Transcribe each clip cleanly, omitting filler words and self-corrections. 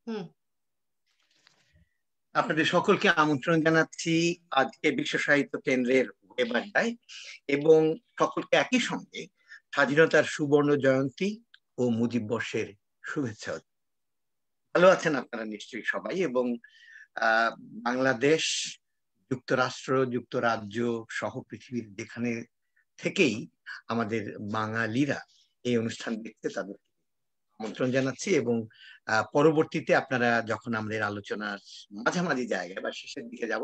হুম। আপনাদের সকলকে আমন্ত্রণ জানাচ্ছি আজকে বিশ্ব সাহিত্য কেন্দ্রের ওয়েব আড্ডায় এবং সকলকে একই সঙ্গে স্বাধীনতার সুবর্ণ জয়ন্তী ও মুজিব বর্ষের শুভেচ্ছা। ভালো আছেন আপনারা নিশ্চয়ই সবাই, এবং বাংলাদেশ, যুক্তরাষ্ট্র, যুক্তরাজ্য সহ পৃথিবীর যেখানে থেকেই আমাদের বাঙালিরা এই অনুষ্ঠান দেখতে তাদের আমন্ত্রণ জানাচ্ছি। এবং পরবর্তীতে আপনারা যখন আমাদের আলোচনার মাঝামাঝি জায়গায় বা শেষের দিকে যাব,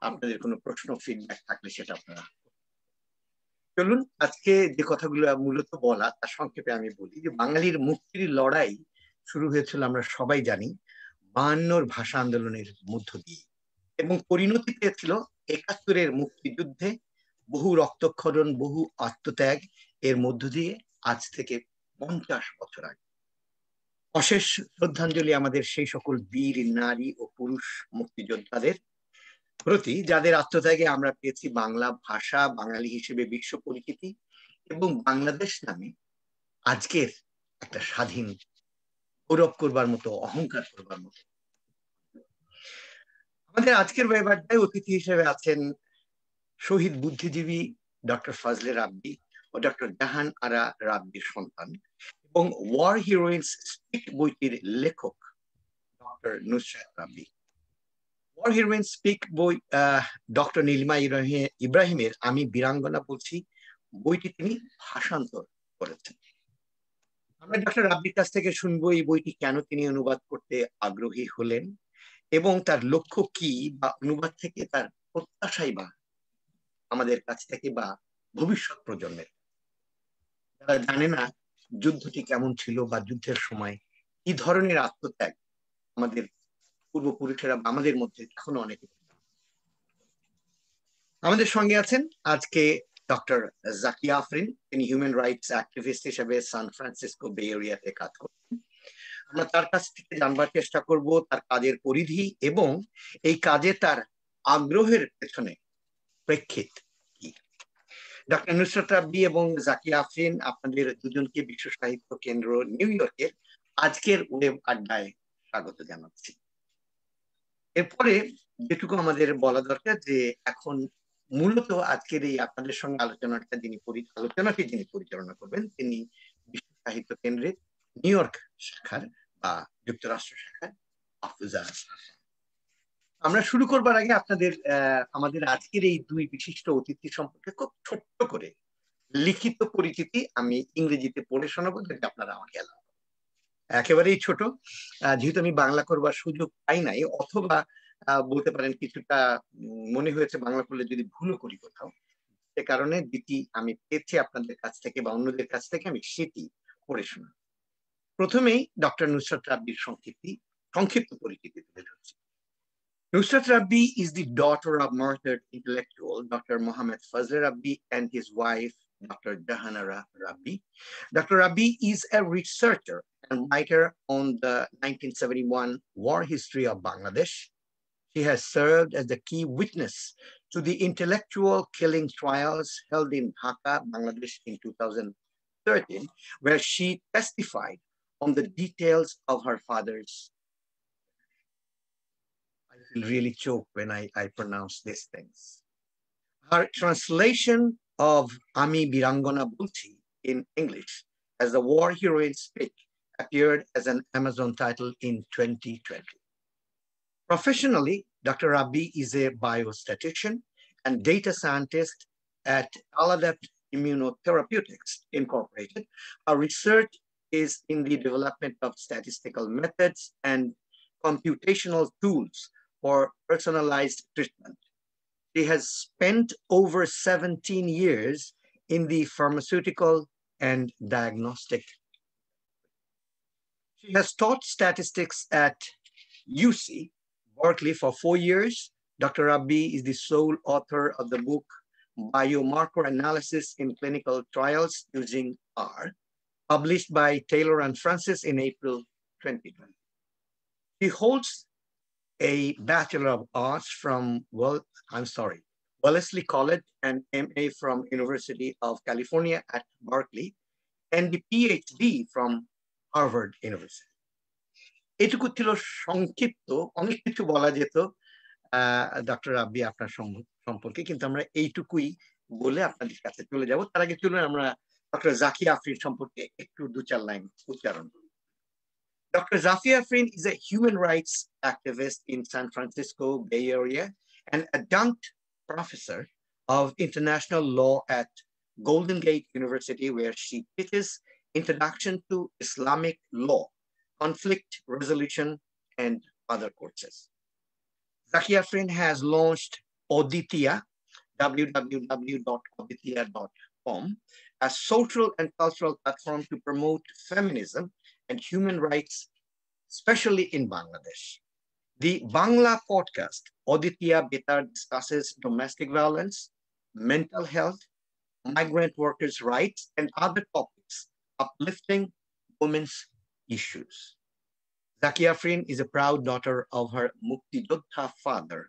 আপনাদের কোনো প্রশ্ন ফিডব্যাক থাকলে সেটা আপনারা চলুন। আজকে যে কথাগুলো মূলত বলা তার সংক্ষেপে আমি বলি যে বাঙালির মুক্তির লড়াই শুরু হয়েছিল আমরা সবাই জানি 52 ভাষা আন্দোলনের মধ্য দিয়ে, এবং পরিণতি পেয়েছিল 71-এর মুক্তিযুদ্ধে। বহু রক্তক্ষরণ, বহু আত্মত্যাগ এর মধ্য দিয়ে আজ থেকে 50 বছর আগে। অশেষ শ্রদ্ধাঞ্জলি আমাদের সেই সকল বীর নারী ও পুরুষ মুক্তিযোদ্ধাদের প্রতি যাদের আত্মত্যাগে আমরা পেয়েছি বাংলা ভাষা, বাঙালি হিসেবে বিশ্ব পরিচিতি এবং বাংলাদেশ নামে আজকের একটা স্বাধীন গৌরব করবার মতো, অহংকার করবার মতো। আমাদের আজকের ওয়েবআড্ডায় অতিথি হিসেবে আছেন শহীদ বুদ্ধিজীবী ডক্টর ফজলে রাব্বি ও ডক্টর জাহান আরা রাব্বির সন্তান এবং ওয়ার হিরোইন্স স্পিক বইটির লেখক ডক্টর নুসরাত রাব্বি। ওয়ার হিরোইন্স স্পিক বই ডক্টর নীলিমা ইব্রাহিমের আমি বীরাঙ্গনা বলছি বইটি তিনি ভাষান্তর করেছেন। আমরা ডক্টর রাব্বির কাছ থেকে শুনবো এই বইটি কেন তিনি অনুবাদ করতে আগ্রহী হলেন এবং তার লক্ষ্য কি, বা অনুবাদ থেকে তার প্রত্যাশাই বা আমাদের কাছ থেকে বা ভবিষ্যৎ প্রজন্মের। যারা জানে না যুদ্ধটি কেমন ছিল বা যুদ্ধের সময় কি ধরনের আত্মত্যাগ আমাদের পূর্বপুরুষেরা আমাদের মধ্যে এখনো অনেকে। আমাদের সঙ্গে আছেন আজকে ডক্টর জাকিয়া আফরিন। তিনি হিউম্যান রাইটস অ্যাক্টিভিস্ট হিসেবে সান ফ্রান্সিসকো বে এরিয়াতে কাজ করছেন। আমরা তার কাছ থেকে জানবার চেষ্টা করব তার কাজের পরিধি এবং এই কাজে তার আগ্রহের পেছনে প্রেক্ষিত কি। ডক্টর নুসরাত রাব্বি এবং জাকিয়া আফরিন, আপনাদের দুজনকে বিশ্ব সাহিত্য কেন্দ্র নিউ ইয়র্কের আজকের ওয়েব আড্ডায় স্বাগত জানাচ্ছি। এরপরে যেটুকু আমাদের বলা দরকার যে এখন মূলত আজকের এই আপনাদের সঙ্গে আলোচনাটি যিনি পরিচালনা করবেন তিনি বিশ্ব সাহিত্য কেন্দ্রের নিউ ইয়র্ক শাখার বা যুক্তরাষ্ট্র শাখার আফরোজা। আমরা শুরু করবার আগে আপনাদের আমাদের আজকের এই দুই বিশিষ্ট অতিথি সম্পর্কে খুব ছোট্ট করে লিখিত পরিচিতি আমি ইংরেজিতে পড়ে শোনাবো, যদি আপনারা আমাকে একেবারেই ছোট, যেহেতু আমি বাংলা করবার সুযোগ পাই নাই, অথবা বলতে পারেন কিছুটা মনে হয়েছে বাংলা করলে যদি ভুলও করি কোথাও, সে কারণে যেটি আমি পেয়েছি আপনাদের কাছ থেকে বা অন্যদের কাছ থেকে আমি সেটি পড়ে শোনাব। প্রথমেই ডক্টর নুসরাত রাব্বির সংক্ষিপ্ত পরিচিতি তুলে ধরছি। Nusrat Rabbi is the daughter of martyred intellectual Dr. Mohammed Fazle Rabbi and his wife, Dr. Jahanara Rabbi. Dr. Rabbi is a researcher and writer on the 1971 war history of Bangladesh. She has served as the key witness to the intellectual killing trials held in Dhaka, Bangladesh in 2013, where she testified on the details of her father's. I feel really choked when I pronounce these things. Her translation of Ami Birangona Bulti in English as the War Heroines Speak appeared as an Amazon title in 2020. Professionally, Dr. Rabbi is a biostatistician and data scientist at Aladept Immunotherapeutics Incorporated. Her research is in the development of statistical methods and computational tools for personalized treatment. She has spent over 17 years in the pharmaceutical and diagnostic. She has taught statistics at UC Berkeley for 4 years. Dr. Rabbi is the sole author of the book Biomarker Analysis in Clinical Trials Using R, published by Taylor and Francis in April 2020. She holds a Bachelor of Arts from Wellesley College and MA from University of California at Berkeley and the PhD from Harvard University. এটুকু ছিল সংক্ষিপ্ত, অনেক কিছু বলা যেত doctor রাব্বি আপনার সম্পর্কে, কিন্তু আমরা এইটুকুই বলে আপনাদের কাছে চলে যাব। তার আগে চলুন আমরা ডক্টর জাকিয়া আফরিন সম্পর্কে একটু 2-4 লাইন উচ্চারণ করি। Dr. Zakia Afrin is a human rights activist in San Francisco Bay Area and adjunct professor of international law at Golden Gate University, where she teaches Introduction to Islamic Law, Conflict Resolution, and other courses. Zakia Afrin has launched Oditya, www.oditya.com, a social and cultural platform to promote feminism and human rights, especially in Bangladesh. The Bangla podcast, Oditya Betar, discusses domestic violence, mental health, migrant workers' rights, and other topics, uplifting women's issues. Zakia Afrin is a proud daughter of her Muktijodha father,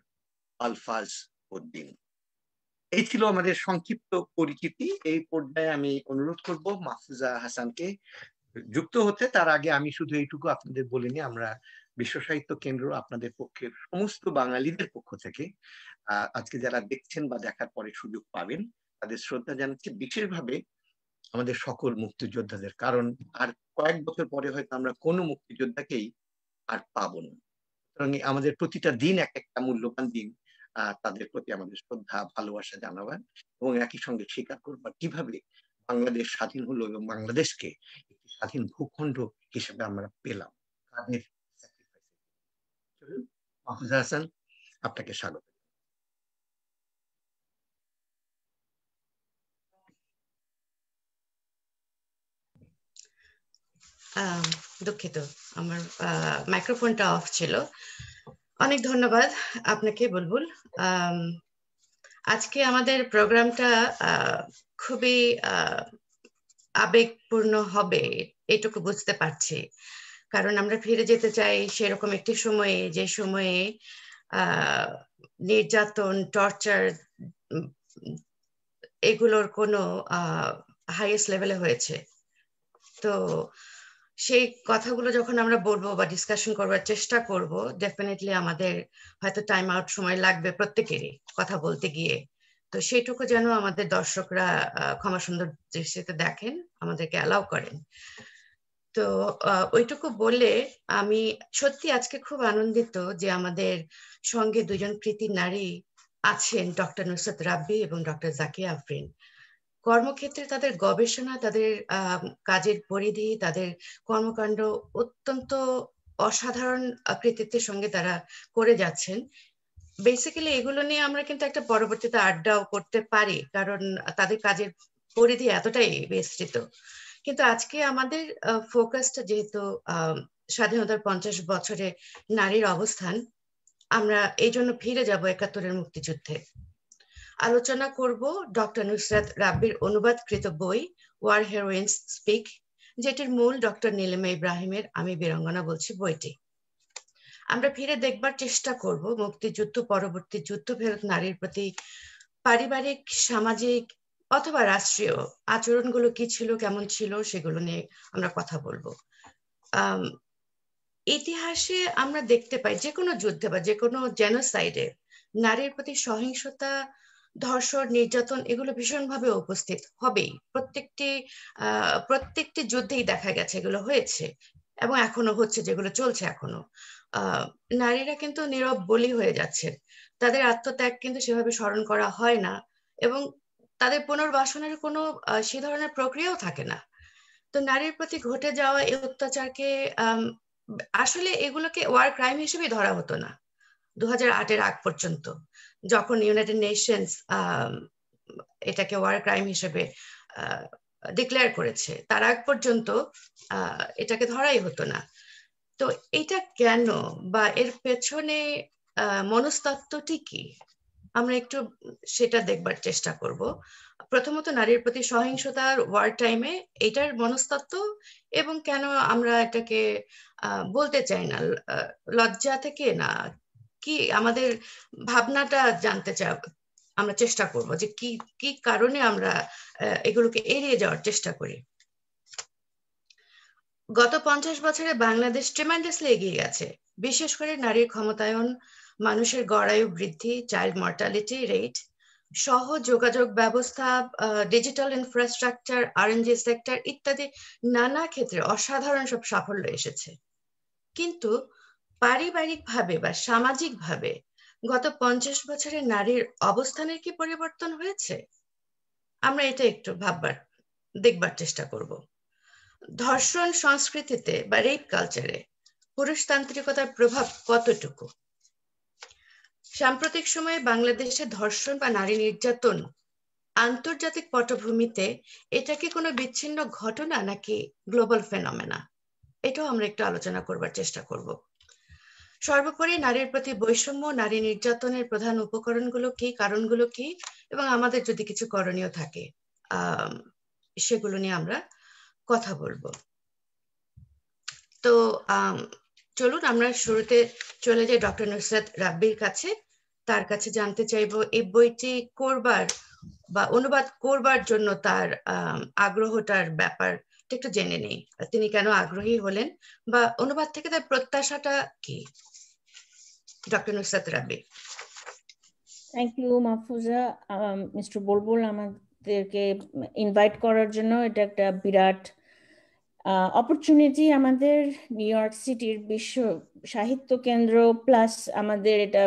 Alfaz Uddin. এই ছিল আমাদের সংক্ষিপ্ত পরিচিতি। এই পর্যায়ে আমি অনুরোধ করব মাহফুজা হাসানকে যুক্ত হতে। তার আগে আমি শুধু এইটুকু আপনাদের বলিনি, আমরা বিশ্ব সাহিত্য কেন্দ্র আপনাদের পক্ষে সমস্ত বাঙালিদের পক্ষ থেকে আজকে যারা দেখছেন বা দেখার পরে সুযোগ পাবেন তাদের শ্রদ্ধা জানাচ্ছি, বিশেষভাবে আমাদের সকল মুক্তিযোদ্ধাদের। কারণ আর কয়েক বছর পরে হয়তো আমরা কোনো মুক্তিযোদ্ধাকেই আর পাবো না, সুতরাং আমাদের প্রতিটা দিন এক একটা মূল্যবান দিন। তাদের প্রতি আমাদের শ্রদ্ধা ভালোবাসা জানাবার এবং একই সঙ্গে স্বীকার করবার কিভাবে বাংলাদেশ স্বাধীন হলো এবং বাংলাদেশকে একটি স্বাধীন ভূখণ্ড হিসেবে আমরা পেলাম। মাহফুজা হাসান, আপনাকে স্বাগত। দুঃখিত, আমার মাইক্রোফোনটা অফ ছিল। অনেক ধন্যবাদ আপনাকে বুলবুল। আজকে আমাদের প্রোগ্রামটা খুবই আবেগপূর্ণ হবে এটুকু বুঝতে পারছি, কারণ আমরা ফিরে যেতে চাই সেরকম একটি সময়ে, যে সময়ে নির্যাতন, টর্চার এগুলোর কোনো হাইয়েস্ট লেভেলে হয়েছে। তো সেই কথাগুলো যখন আমরা বলবো বা ডিসকাশন করবার চেষ্টা করব, ডেফিনেটলি আমাদের হয়তো টাইম আউট সময় লাগবে প্রত্যেকেরই কথা বলতে গিয়ে। তো সেইটুকু যেন আমাদের দর্শকরা ক্ষমা সুন্দর দৃষ্টিতে দেখেন, আমাদেরকে অ্যালাউ করেন। তো ওইটুকু বলে আমি সত্যি আজকে খুব আনন্দিত যে আমাদের সঙ্গে দুজন কৃতি নারী আছেন, ডক্টর নুসরাত রাব্বি এবং ডক্টর জাকিয়া আফরিন। কর্মক্ষেত্রে তাদের গবেষণা, তাদের কাজের পরিধি, তাদের কর্মকাণ্ড অত্যন্ত অসাধারণ কৃতিত্বের সঙ্গে তারা করে যাচ্ছেন। বেসিক্যালি এগুলো নিয়ে আমরা কিন্তু একটা পরবর্তীতে আড্ডাও করতে পারি, কারণ তাদের কাজের পরিধি এতটাই বিস্তৃত। কিন্তু আজকে আমাদের ফোকাসটা যেহেতু স্বাধীনতার 50 বছরে নারীর অবস্থান, আমরা এই জন্য ফিরে যাব 71-এর মুক্তিযুদ্ধে। আলোচনা করব ডক্টর নুসরাত রাব্বির অনুবাদকৃত বই ওয়ার হেরোইন্স স্পিক, যেটির মূল ডক্টর নীলিমা ইব্রাহিমের আমি বীরাঙ্গনা বলছি বইটি। আমরা ফিরে দেখবার চেষ্টা করব মুক্তিযুদ্ধ পরবর্তী যুদ্ধ ফেরত নারীর প্রতি পারিবারিক, সামাজিক অথবা রাষ্ট্রীয় আচরণগুলো কি ছিল, কেমন ছিল, সেগুলো নিয়ে আমরা কথা বলবো। ইতিহাসে আমরা দেখতে পাই যে কোনো যুদ্ধে বা যে কোনো জেনোসাইডে নারীর প্রতি সহিংসতা, ধর্ষণ, নির্যাতন এগুলো ভীষণভাবে উপস্থিত হবেই। প্রত্যেকটি যুদ্ধেই দেখা গেছে এগুলো হয়েছে এবং এখনো হচ্ছে, যেগুলো চলছে এখনো। নারীরা কিন্তু নীরব বলি হয়ে যাচ্ছে, তাদের আত্মত্যাগ কিন্তু সেভাবে স্মরণ করা হয় না এবং তাদের পুনর্বাসনের কোনো সে ধরনের প্রক্রিয়াও থাকে না। তো নারীর প্রতি ঘটে যাওয়া এই অত্যাচারকে আসলে এগুলোকে ওয়ার ক্রাইম হিসেবে ধরা হতো না 2008-এর আগ পর্যন্ত, যখন ইউনাইটেড নেশনস এটাকে ওয়ার ক্রাইম হিসেবে ডিক্লেয়ার করেছে। তার আগ পর্যন্ত এটাকে ধরাই হতো না। তো এটা কেন বা এর পেছনে মনস্তত্ত্বটি কি, আমরা একটু সেটা দেখবার চেষ্টা করব। প্রথমত নারীর প্রতি সহিংসতার ওয়ার টাইমে এটার মনস্তত্ত্ব এবং কেন আমরা এটাকে বলতে চাই না, লজ্জা থেকে না, কি আমাদের ভাবনাটা জানতে চাই। আমরা চেষ্টা করব যে কি কি কারণে আমরা এগুলোকে এড়িয়ে যাওয়ার চেষ্টা করি। গত 50 বছরে বাংলাদেশ ট্রেমেন্ডাসলি এগিয়ে গেছে, বিশেষ করে নারীর ক্ষমতায়ন, মানুষের গড়ায়ু বৃদ্ধি, চাইল্ড মর্টালিটি রেট, সহ যোগাযোগ ব্যবস্থা, ডিজিটাল ইনফ্রাস্ট্রাকচার, আরএনজি সেক্টর ইত্যাদি নানা ক্ষেত্রে অসাধারণ সব সাফল্য এসেছে। কিন্তু পারিবারিকভাবে বা সামাজিকভাবে গত 50 বছরে নারীর অবস্থানের কি পরিবর্তন হয়েছে? আমরা এটা একটু দেখবার চেষ্টা করব। ধর্ষণ সংস্কৃতিতে বা রেপ কালচারে পুরুষতান্ত্রিকতার প্রভাব কতটুকু? সাম্প্রতিক সময়ে বাংলাদেশে ধর্ষণ বা নারী নির্যাতন আন্তর্জাতিক পটভূমিতে এটা কি কোনো বিচ্ছিন্ন ঘটনা নাকি গ্লোবাল ফেনোমেনা? এটাও আমরা একটু আলোচনা করবার চেষ্টা করব। সর্বোপরি নারীর প্রতি বৈষম্য, নারী নির্যাতনের প্রধান উপকরণগুলো কি, কারণগুলো কি, এবং আমাদের যদি কিছু করণীয় থাকে সেগুলো নিয়ে আমরা কথা বলবো। তো চলুন আমরা শুরুতে চলে যাই ডক্টর নুসরাত রাব্বির কাছে। তার কাছে জানতে চাইবো এই বইটি করবার বা অনুবাদ করবার জন্য তার আগ্রহটার ব্যাপারটা একটু জেনে নেই। তিনি কেন আগ্রহী হলেন বা অনুবাদ থেকে তার প্রত্যাশাটা কি? Doctor Nusrat Rabbi. Thank you Mahfuza, mister Bulbul আমাদেরকে ইনভাইট করার জন্য। এটা একটা বিরাট অপরচুনিটি আমাদের নিউ ইয়র্ক সিটির বিশ্ব সাহিত্য কেন্দ্র, প্লাস আমাদের এটা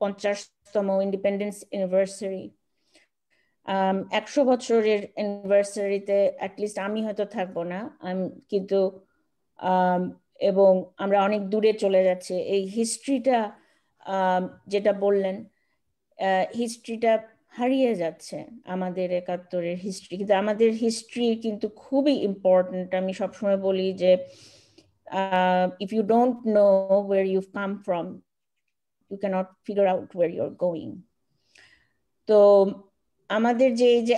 50তম ইন্ডিপেন্ডেন্স অ্যানিভার্সারি। 100 বছরের অ্যানিভার্সারিতে অ্যাটলিস্ট আমি হয়তো থাকবো না, কিন্তু এবং আমরা অনেক দূরে চলে যাচ্ছে। এই হিস্ট্রিটা যেটা বললেন, হিস্ট্রিটা হারিয়ে যাচ্ছে, আমাদের 71-এর হিস্ট্রি। কিন্তু আমাদের হিস্ট্রি কিন্তু খুবই ইম্পর্টেন্ট। আমি সবসময় বলি যে if you don't know where you've come from, you cannot figure out where you're going. তো আমাদের যে এই যে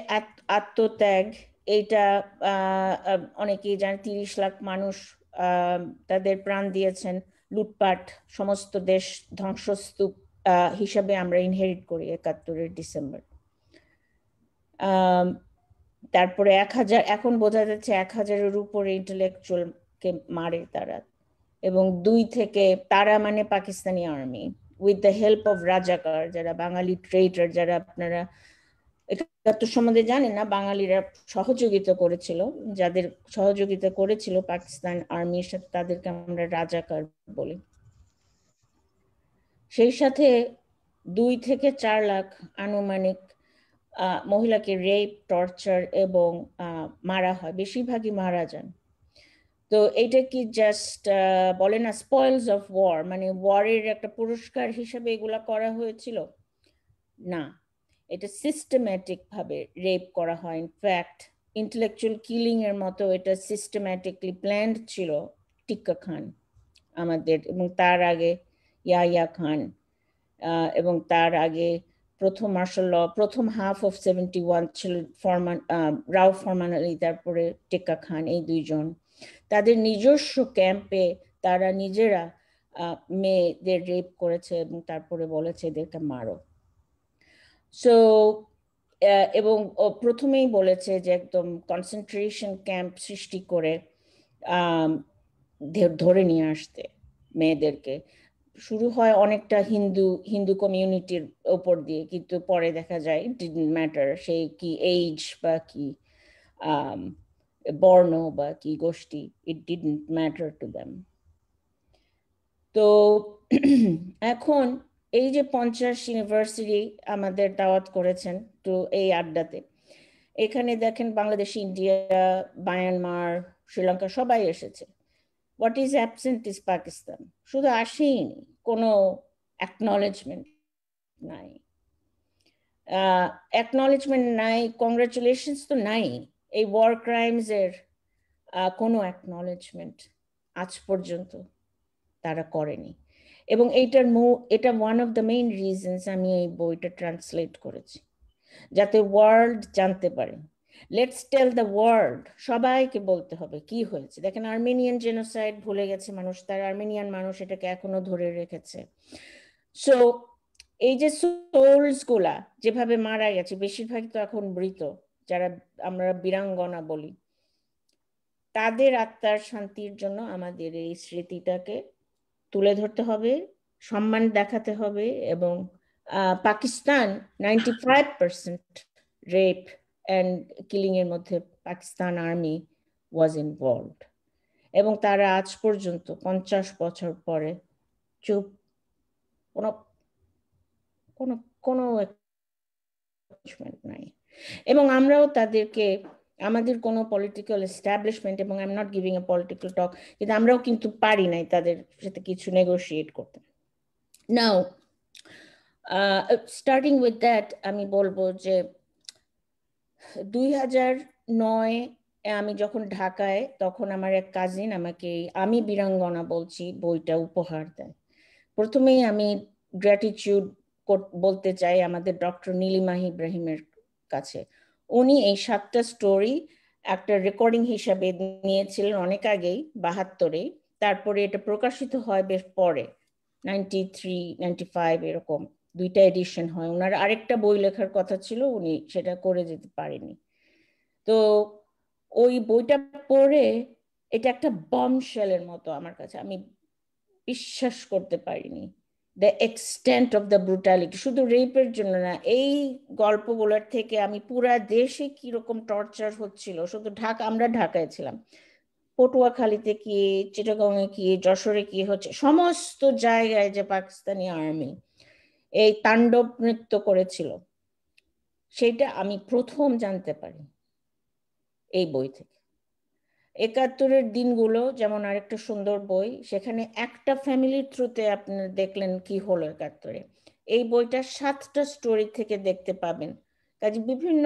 আত্মত্যাগ, এইটা অনেকেই জানে। 30 লাখ মানুষ তাদের প্রাণ দিয়েছেন। লুটপাট, সমস্ত দেশ ধ্বংসস্তূপ হিসাবে আমরা ইনহেরিট করি 71-এর ডিসেম্বর। তারপরে 1000, এখন বোঝা যাচ্ছে 1000-এর উপরে ইন্টেলেকচুয়ালকে মারে তারা, এবং 2 থেকে তারা মানে Pakistani army with the help of রাজাকার, যারা বাঙালি ট্রেইটার, যারা আপনারা 71 সম্বন্ধে জানেন না, বাঙালিরা সহযোগিতা করেছিল, যাদের সহযোগিতা করেছিল পাকিস্তান আর্মির সাথে, তাদেরকে আমরা রাজাকার বলি। সেই সাথে 2 থেকে 4 লাখ আনুমানিক মহিলাকে রেপ, টর্চার এবং মারা হয়, বেশিরভাগই মারা যান। তো এইটা কি জাস্ট বলে না স্পয়েলস অফ ওয়ার, মানে ওয়ারের একটা পুরস্কার হিসেবে এগুলা করা হয়েছিল? না, এটা সিস্টেম্যাটিক ভাবে রেপ করা হয়। ইনফ্যাক্ট ইন্টেলেকচুয়াল কিলিং এর মতো এটা সিস্টেম্যাটিকলি প্ল্যান্ড ছিল। টিক্কা খান আমাদের, এবং তার আগে ইয়াহিয়া খান, এবং তার আগে প্রথম মার্শাল ল, প্রথম হাফ অফ 71 ছিল রাও ফরমান আলী, তারপরে টিক্কা খান। এই 2 জন তাদের নিজস্ব ক্যাম্পে তারা নিজেরা মেয়েদের রেপ করেছে এবং তারপরে বলেছে এদেরকে মারো। সো এবং প্রথমেই বলেছে যে একদম কনসেন্ট্রেশন ক্যাম্প সৃষ্টি করে ধরে নিয়ে আসতে মেয়েদেরকে। শুরু হয় অনেকটা হিন্দু কমিউনিটির উপর দিয়ে, কিন্তু পরে দেখা যায় ইট ডিডন্ট ম্যাটার, সেই কি এইজ বা কি বর্ণ বা কি গোষ্ঠী, ইট ডিডন্ট ম্যাটার টু দেম। তো এখন এই যে 50 ইউনিভার্সিটি আমাদের দাওয়াত করেছেন তো এই আড্ডাতে, এখানে দেখেন বাংলাদেশ, ইন্ডিয়া, মায়ানমার, শ্রীলঙ্কা সবাই এসেছে। What is absent is Pakistan. শুধু আসেইনি, কোনো অ্যাকনলেজমেন্ট নাই, অ্যাকনলেজমেন্ট নাই, কংগ্রাচুলেশনস তো নাই। এই ওয়ার ক্রাইমস এর কোনো অ্যাকনলেজমেন্ট আজ পর্যন্ত তারা করেনি। এবং এটা one of the main reasons আমি এই বইটা ট্রান্সলেট করেছি, যাতে ওয়ার্ল্ড জানতে পারে। লেটস টেল দ্য ওয়ার্ল্ড, সবাইকে বলতে হবে কি হয়েছে। দেখেন আর্মেনিয়ান জেনোসাইড ভুলে গেছে মানুষ, তার আর্মেনিয়ান মানুষ এটাকে এখনো ধরে রেখেছে। সো এই যে সোলস গুলা যেভাবে মারা গেছে, বেশিরভাগ তো এখন মৃত, যারা আমরা বীরাঙ্গনা বলি, তাদের আত্মার শান্তির জন্য আমাদের এই স্মৃতিটাকে তুলে ধরতে হবে, সম্মান দেখাতে হবে। এবং পাকিস্তান 95% রেপ অ্যান্ড কিলিং এর মধ্যে পাকিস্তান আর্মি ওয়াজ ইনভলভড, এবং তারা আজ পর্যন্ত 50 বছর পরে চুপ, কোনো কোনো কোনো নাই। এবং আমরাও তাদেরকে, আমাদের কোনো পলিটিক্যাল এস্টাবলিশমেন্ট, এবং I am not giving a political talk, কিন্তু আমরাও কিন্তু পারি নাই তাদের সাথে কিছু নেগোশিয়েট করতে। নাও স্টার্টিং উইথ দ্যাট, আমি বলবো যে 2009 আমি যখন ঢাকায়, তখন আমার এক কাজিন আমাকে আমি বীরাঙ্গনা বলছি বইটা উপহার দেয়। প্রথমেই আমি গ্র্যাটিটিউড বলতে চাই আমাদের ডক্টর নীলিমা ইব্রাহিমের কাছে। উনি এই 7টা স্টোরি একটা রেকর্ডিং হিসাবে নিয়েছিলেন অনেক আগেই, 72-এ। তারপরে এটা প্রকাশিত হয় বেশ পরে, 93, 95 এরকম 2টা এডিশন হয়। ওনার আরেকটা বই লেখার কথা ছিল, উনি সেটা করে যেতে পারেনি। তো ওই বইটা পড়ে এটা একটা বমশেলের মতো আমার কাছে, আমি বিশ্বাস করতে পারিনি the extent of the brutality. শুধু রেপের জন্য না, এই গল্পগুলোর থেকে আমি পুরা দেশে কিরকম টর্চার হচ্ছিল, শুধু আমরা ঢাকায় ছিলাম, পটুয়াখালীতে কি, চিটাগাংয়ে কি, যশোরে কি হচ্ছে, সমস্ত জায়গায় যে পাকিস্তানি আর্মি এই তাণ্ডব নৃত্য করেছিল, সেটা আমি প্রথম জানতে পারি এই বই থেকে। 71-এর দিনগুলো যেমন আরেকটা সুন্দর বই, সেখানে একটা ফ্যামিলির থ্রুতে আপনারা দেখলেন কি হলো 71-এ। এই বইটা 7টা স্টোরি থেকে দেখতে পাবেন। কাজে বিভিন্ন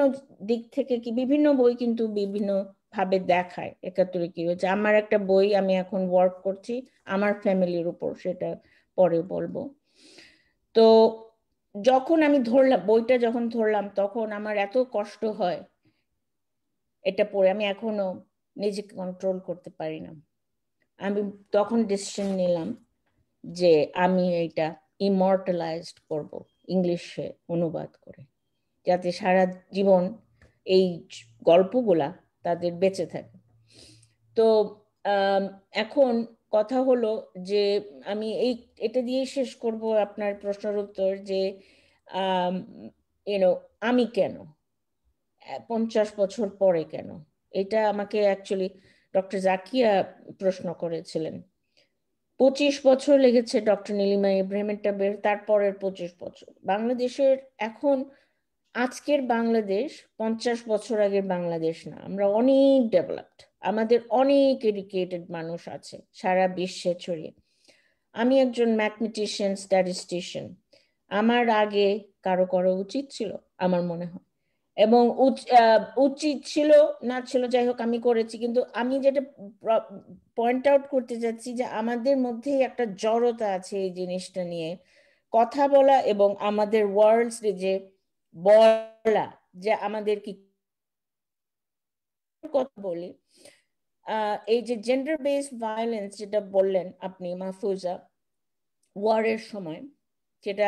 দিক থেকে কি, বিভিন্ন বই কিন্তু বিভিন্ন ভাবে দেখায় 71-এ কি হয়েছে। আমার একটা বই আমি এখন ওয়ার্ক করছি আমার ফ্যামিলির উপর, সেটা পরে বলবো। তো যখন আমি ধরলাম বইটা, যখন ধরলাম তখন আমার এত কষ্ট হয় এটা পড়ে, আমি এখনো নিজেকে কন্ট্রোল করতে পারি না। আমি তখন ডিসিশন নিলাম যে আমি এটা ইমর্টালাইজড করব, ইংলিশে অনুবাদ করে, যাতে সারা জীবন এই গল্পগুলা তাদের বেঁচে থাকে। তো এখন কথা হলো যে আমি এটা দিয়ে শেষ করব আপনার প্রশ্নের উত্তর, যে আমি কেন 50 বছর পরে কেন, এটা আমাকে অ্যাকচুয়ালি ডক্টর জাকিয়া প্রশ্ন করেছিলেন। 25 বছর লেগেছে ডক্টর নীলিমা ইব্রাহিমেরটা বের, তারপরের 25 বছর। বাংলাদেশের এখন, আজকের বাংলাদেশ 50 বছর আগের বাংলাদেশ না। আমরা অনেক ডেভেলপড, আমাদের অনেক এডুকেটেড মানুষ আছে সারা বিশ্বে ছড়িয়ে। আমি একজন ম্যাথমেটিশিয়ান, স্ট্যাটিস্টিশিয়ান, আমার আগে কারো করা উচিত ছিল আমার মনে হয়, এবং উচিত ছিল না ছিল, যাই হোক আমি করেছি। কিন্তু আমি যেটা পয়েন্ট আউট করতে যাচ্ছি, যে আমাদের মধ্যেই একটা জড়তা আছে এই জিনিসটা নিয়ে কথা বলা, এবং আমাদের ওয়ার্ডস যে বলা, যে আমাদের কি কথা বলি। এই যে জেন্ডার বেসড ভায়োলেন্স যেটা বললেন আপনি মাহফুজা, ওয়ারের সময়, যেটা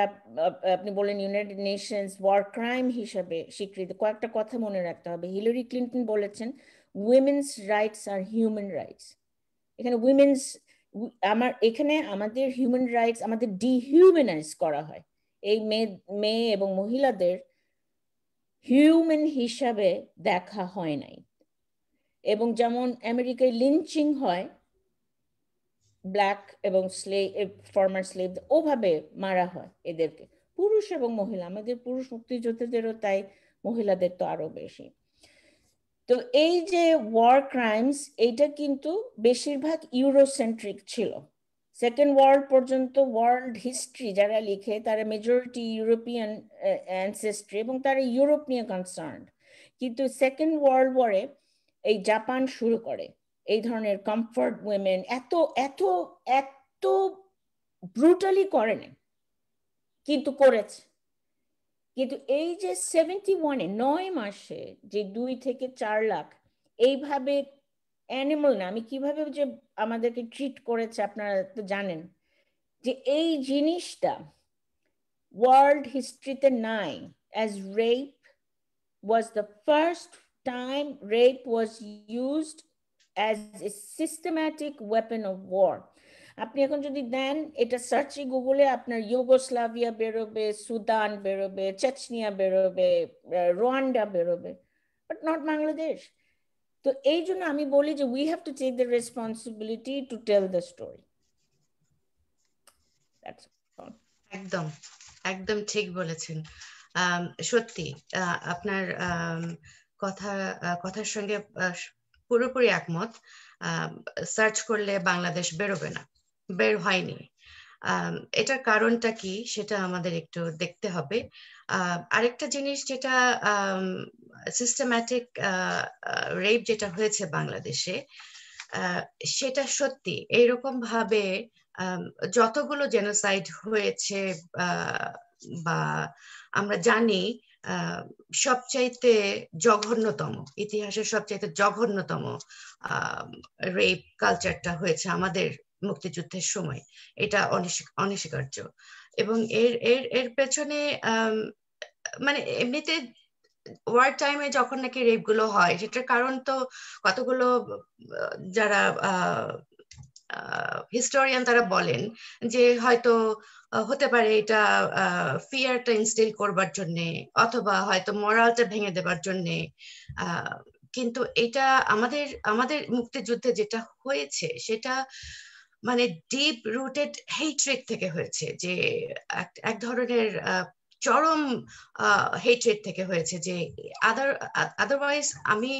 আপনি বললেন ইউনাইটেড নেশনস ওয়ার ক্রাইম হিসাবে স্বীকৃত। কয়েকটা কথা মনে রাখতে হবে। হিলারি ক্লিন্টন বলেছেন উইমেন্স রাইটস আর হিউম্যান রাইটস। এখানে উইমেন্স, এখানে আমাদের হিউম্যান রাইটস আমাদের ডিহিউম্যানাইজ করা হয়। এই মেয়ে এবং মহিলাদের হিউম্যান হিসাবে দেখা হয় নাই। এবং যেমন আমেরিকায় লিঞ্চিং হয়, ব্ল্যাক এবং ফর্মার স্লেভ, ওভাবে মারা হয় এদেরকে, পুরুষ এবং মহিলা। আমাদের পুরুষ মুক্তিযোদ্ধাদেরও তাই, মহিলাদের তো আরো বেশি। তো এই যে ওয়ার ক্রাইমস, এইটা কিন্তু বেশিরভাগ ইউরোসেন্ট্রিক ছিল। সেকেন্ড ওয়ার্ল্ড পর্যন্ত ওয়ার্ল্ড হিস্ট্রি যারা লিখে তারা মেজরিটি ইউরোপিয়ান অ্যানসেস্ট্রি, এবং তারা ইউরোপ নিয়ে কনসার্ন। কিন্তু সেকেন্ড ওয়ার্ল্ড ওয়ারে এই জাপান শুরু করে এই ধরনের কমফর্ট উইমেন, এত এত এত ব্রুটালি করে না, কিন্তু করেছে। কিন্তু এই যে 71-এ 9 মাসে যে 2 থেকে 4 লাখ এইভাবে অ্যানিমাল না, আমি কিভাবে যে আমাদেরকে ট্রিট করেছে আপনারা তো জানেন, যে এই জিনিসটা ওয়ার্ল্ড হিস্ট্রিতে নাই। As rape was the first time rape was used as a systematic weapon of war. আপনি এখন যদি দেন এটা সার্চে গুগলে আপনার ইউগোস্লাভিয়া বেরোবে, সুদান বেরোবে, চেচনিয়া বেরোবে, রোয়ান্ডা বেরোবে, বাট নট বাংলাদেশ। তো এই জন্য আমি বলি যে we have to take the responsibility to tell the story. একদম একদম ঠিক বলেছেন। সত্যি আপনার কথার সঙ্গে পুরোপুরি একমত। সার্চ করলে বাংলাদেশ বেরোবে না, বের হয়নি। এটার কারণটা কি সেটা আমাদের একটু দেখতে হবে। আরেকটা জিনিস যেটা সিস্টেম্যাটিক রেপ যেটা হয়েছে বাংলাদেশে, সেটা সত্যি এইরকম ভাবে যতগুলো জেনোসাইড হয়েছে বা আমরা জানি সবচাইতে জঘন্যতম, ইতিহাসের সবচাইতে জঘন্যতম রেপ কালচারটা হয়েছে আমাদের মুক্তিযুদ্ধের সময়। এটা অনস্বীকার্য। এবং এর এর এর পেছনে মানে এমনিতে ওয়ার টাইমে যখন নাকি রেপ গুলো হয় সেটার কারণ তো কতগুলো যারা হিস্টোরিয়ান তারা বলেন যে হয়তো হতে পারে এটা ফিয়ারটা ইনস্টিল করবার জন্যে, অথবা হয়তো মোরালটা ভেঙে দেবার জন্যে। কিন্তু এটা আমাদের আমাদের মুক্তিযুদ্ধে যেটা হয়েছে সেটা মানে ডিপ রুটেড হেট্রেড থেকে হয়েছে, যে এক ধরনের চরম হেট্রেড থেকে হয়েছে, যে আদারওয়াইজ আমি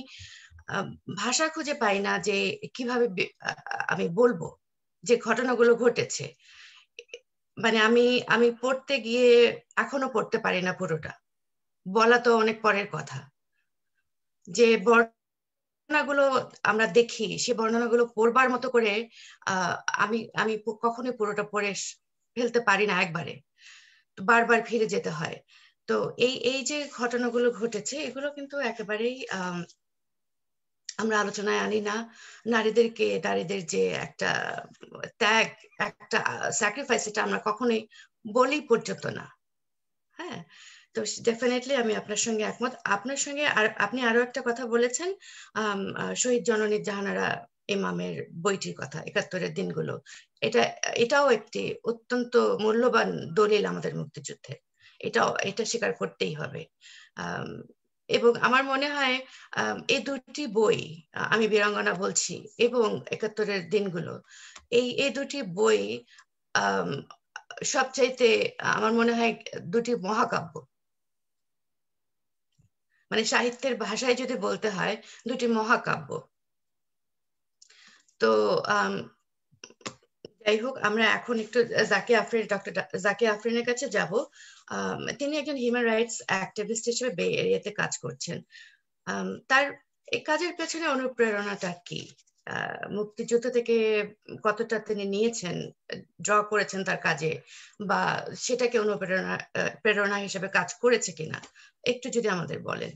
ভাষা খুঁজে পাই না যে কিভাবে আমি বলবো যে ঘটনাগুলো ঘটেছে। মানে আমি আমি পড়তে গিয়ে এখনো পড়তে পারি না পুরোটা, বলা তো অনেক পরের কথা। যে বর্ণনাগুলো আমরা দেখি সে বর্ণনাগুলো পড়বার মতো করে আমি আমি কখনোই পুরোটা পড়ে ফেলতে পারি না একবারে, বারবার ফিরে যেতে হয়। তো এই এই যে ঘটনাগুলো ঘটেছে এগুলো কিন্তু একেবারেই আমরা আলোচনায় আনি না। নারীদের যে একটা ত্যাগ, একটা স্যাক্রিফাইস, এটা আমরা কখনোই বলি পর্যন্ত না। হ্যাঁ, তো ডেফিনেটলি আমি আপনার সঙ্গে একমত। আপনার সঙ্গে আপনি আরো একটা কথা বলেছেন, শহীদ জননী জাহানারা ইমামের বইটির কথা, ৭১-এর দিনগুলো। এটাও একটি অত্যন্ত মূল্যবান দলিল আমাদের মুক্তিযুদ্ধে, এটা স্বীকার করতেই হবে। এবং আমার মনে হয় এই দুটি বই, আমি বীরাঙ্গনা বলছি এবং ৭১-এর দিনগুলো, এই দুটি বই সবচাইতে আমার মনে হয় দুটি মহাকাব্য। মানে সাহিত্যের ভাষায় যদি বলতে হয় দুটি মহাকাব্য। তো যাই হোক, আমরা এখন একটু ডক্টর জাকিয়া আফরিনের কাছে যাব। তিনি একজন হিউম্যান রাইটস অ্যাক্টিভিস্ট হিসেবে বে এরিয়াতে কাজ করছেন। তার এই কাজের পেছনে অনুপ্রেরণাটা কি? মুক্তিযুদ্ধ থেকে কতটা তিনি নিয়েছেন, ড্র করেছেন তার কাজে, বা সেটাকে প্রেরণা হিসেবে কাজ করেছে কিনা, একটু যদি আমাদের বলেন।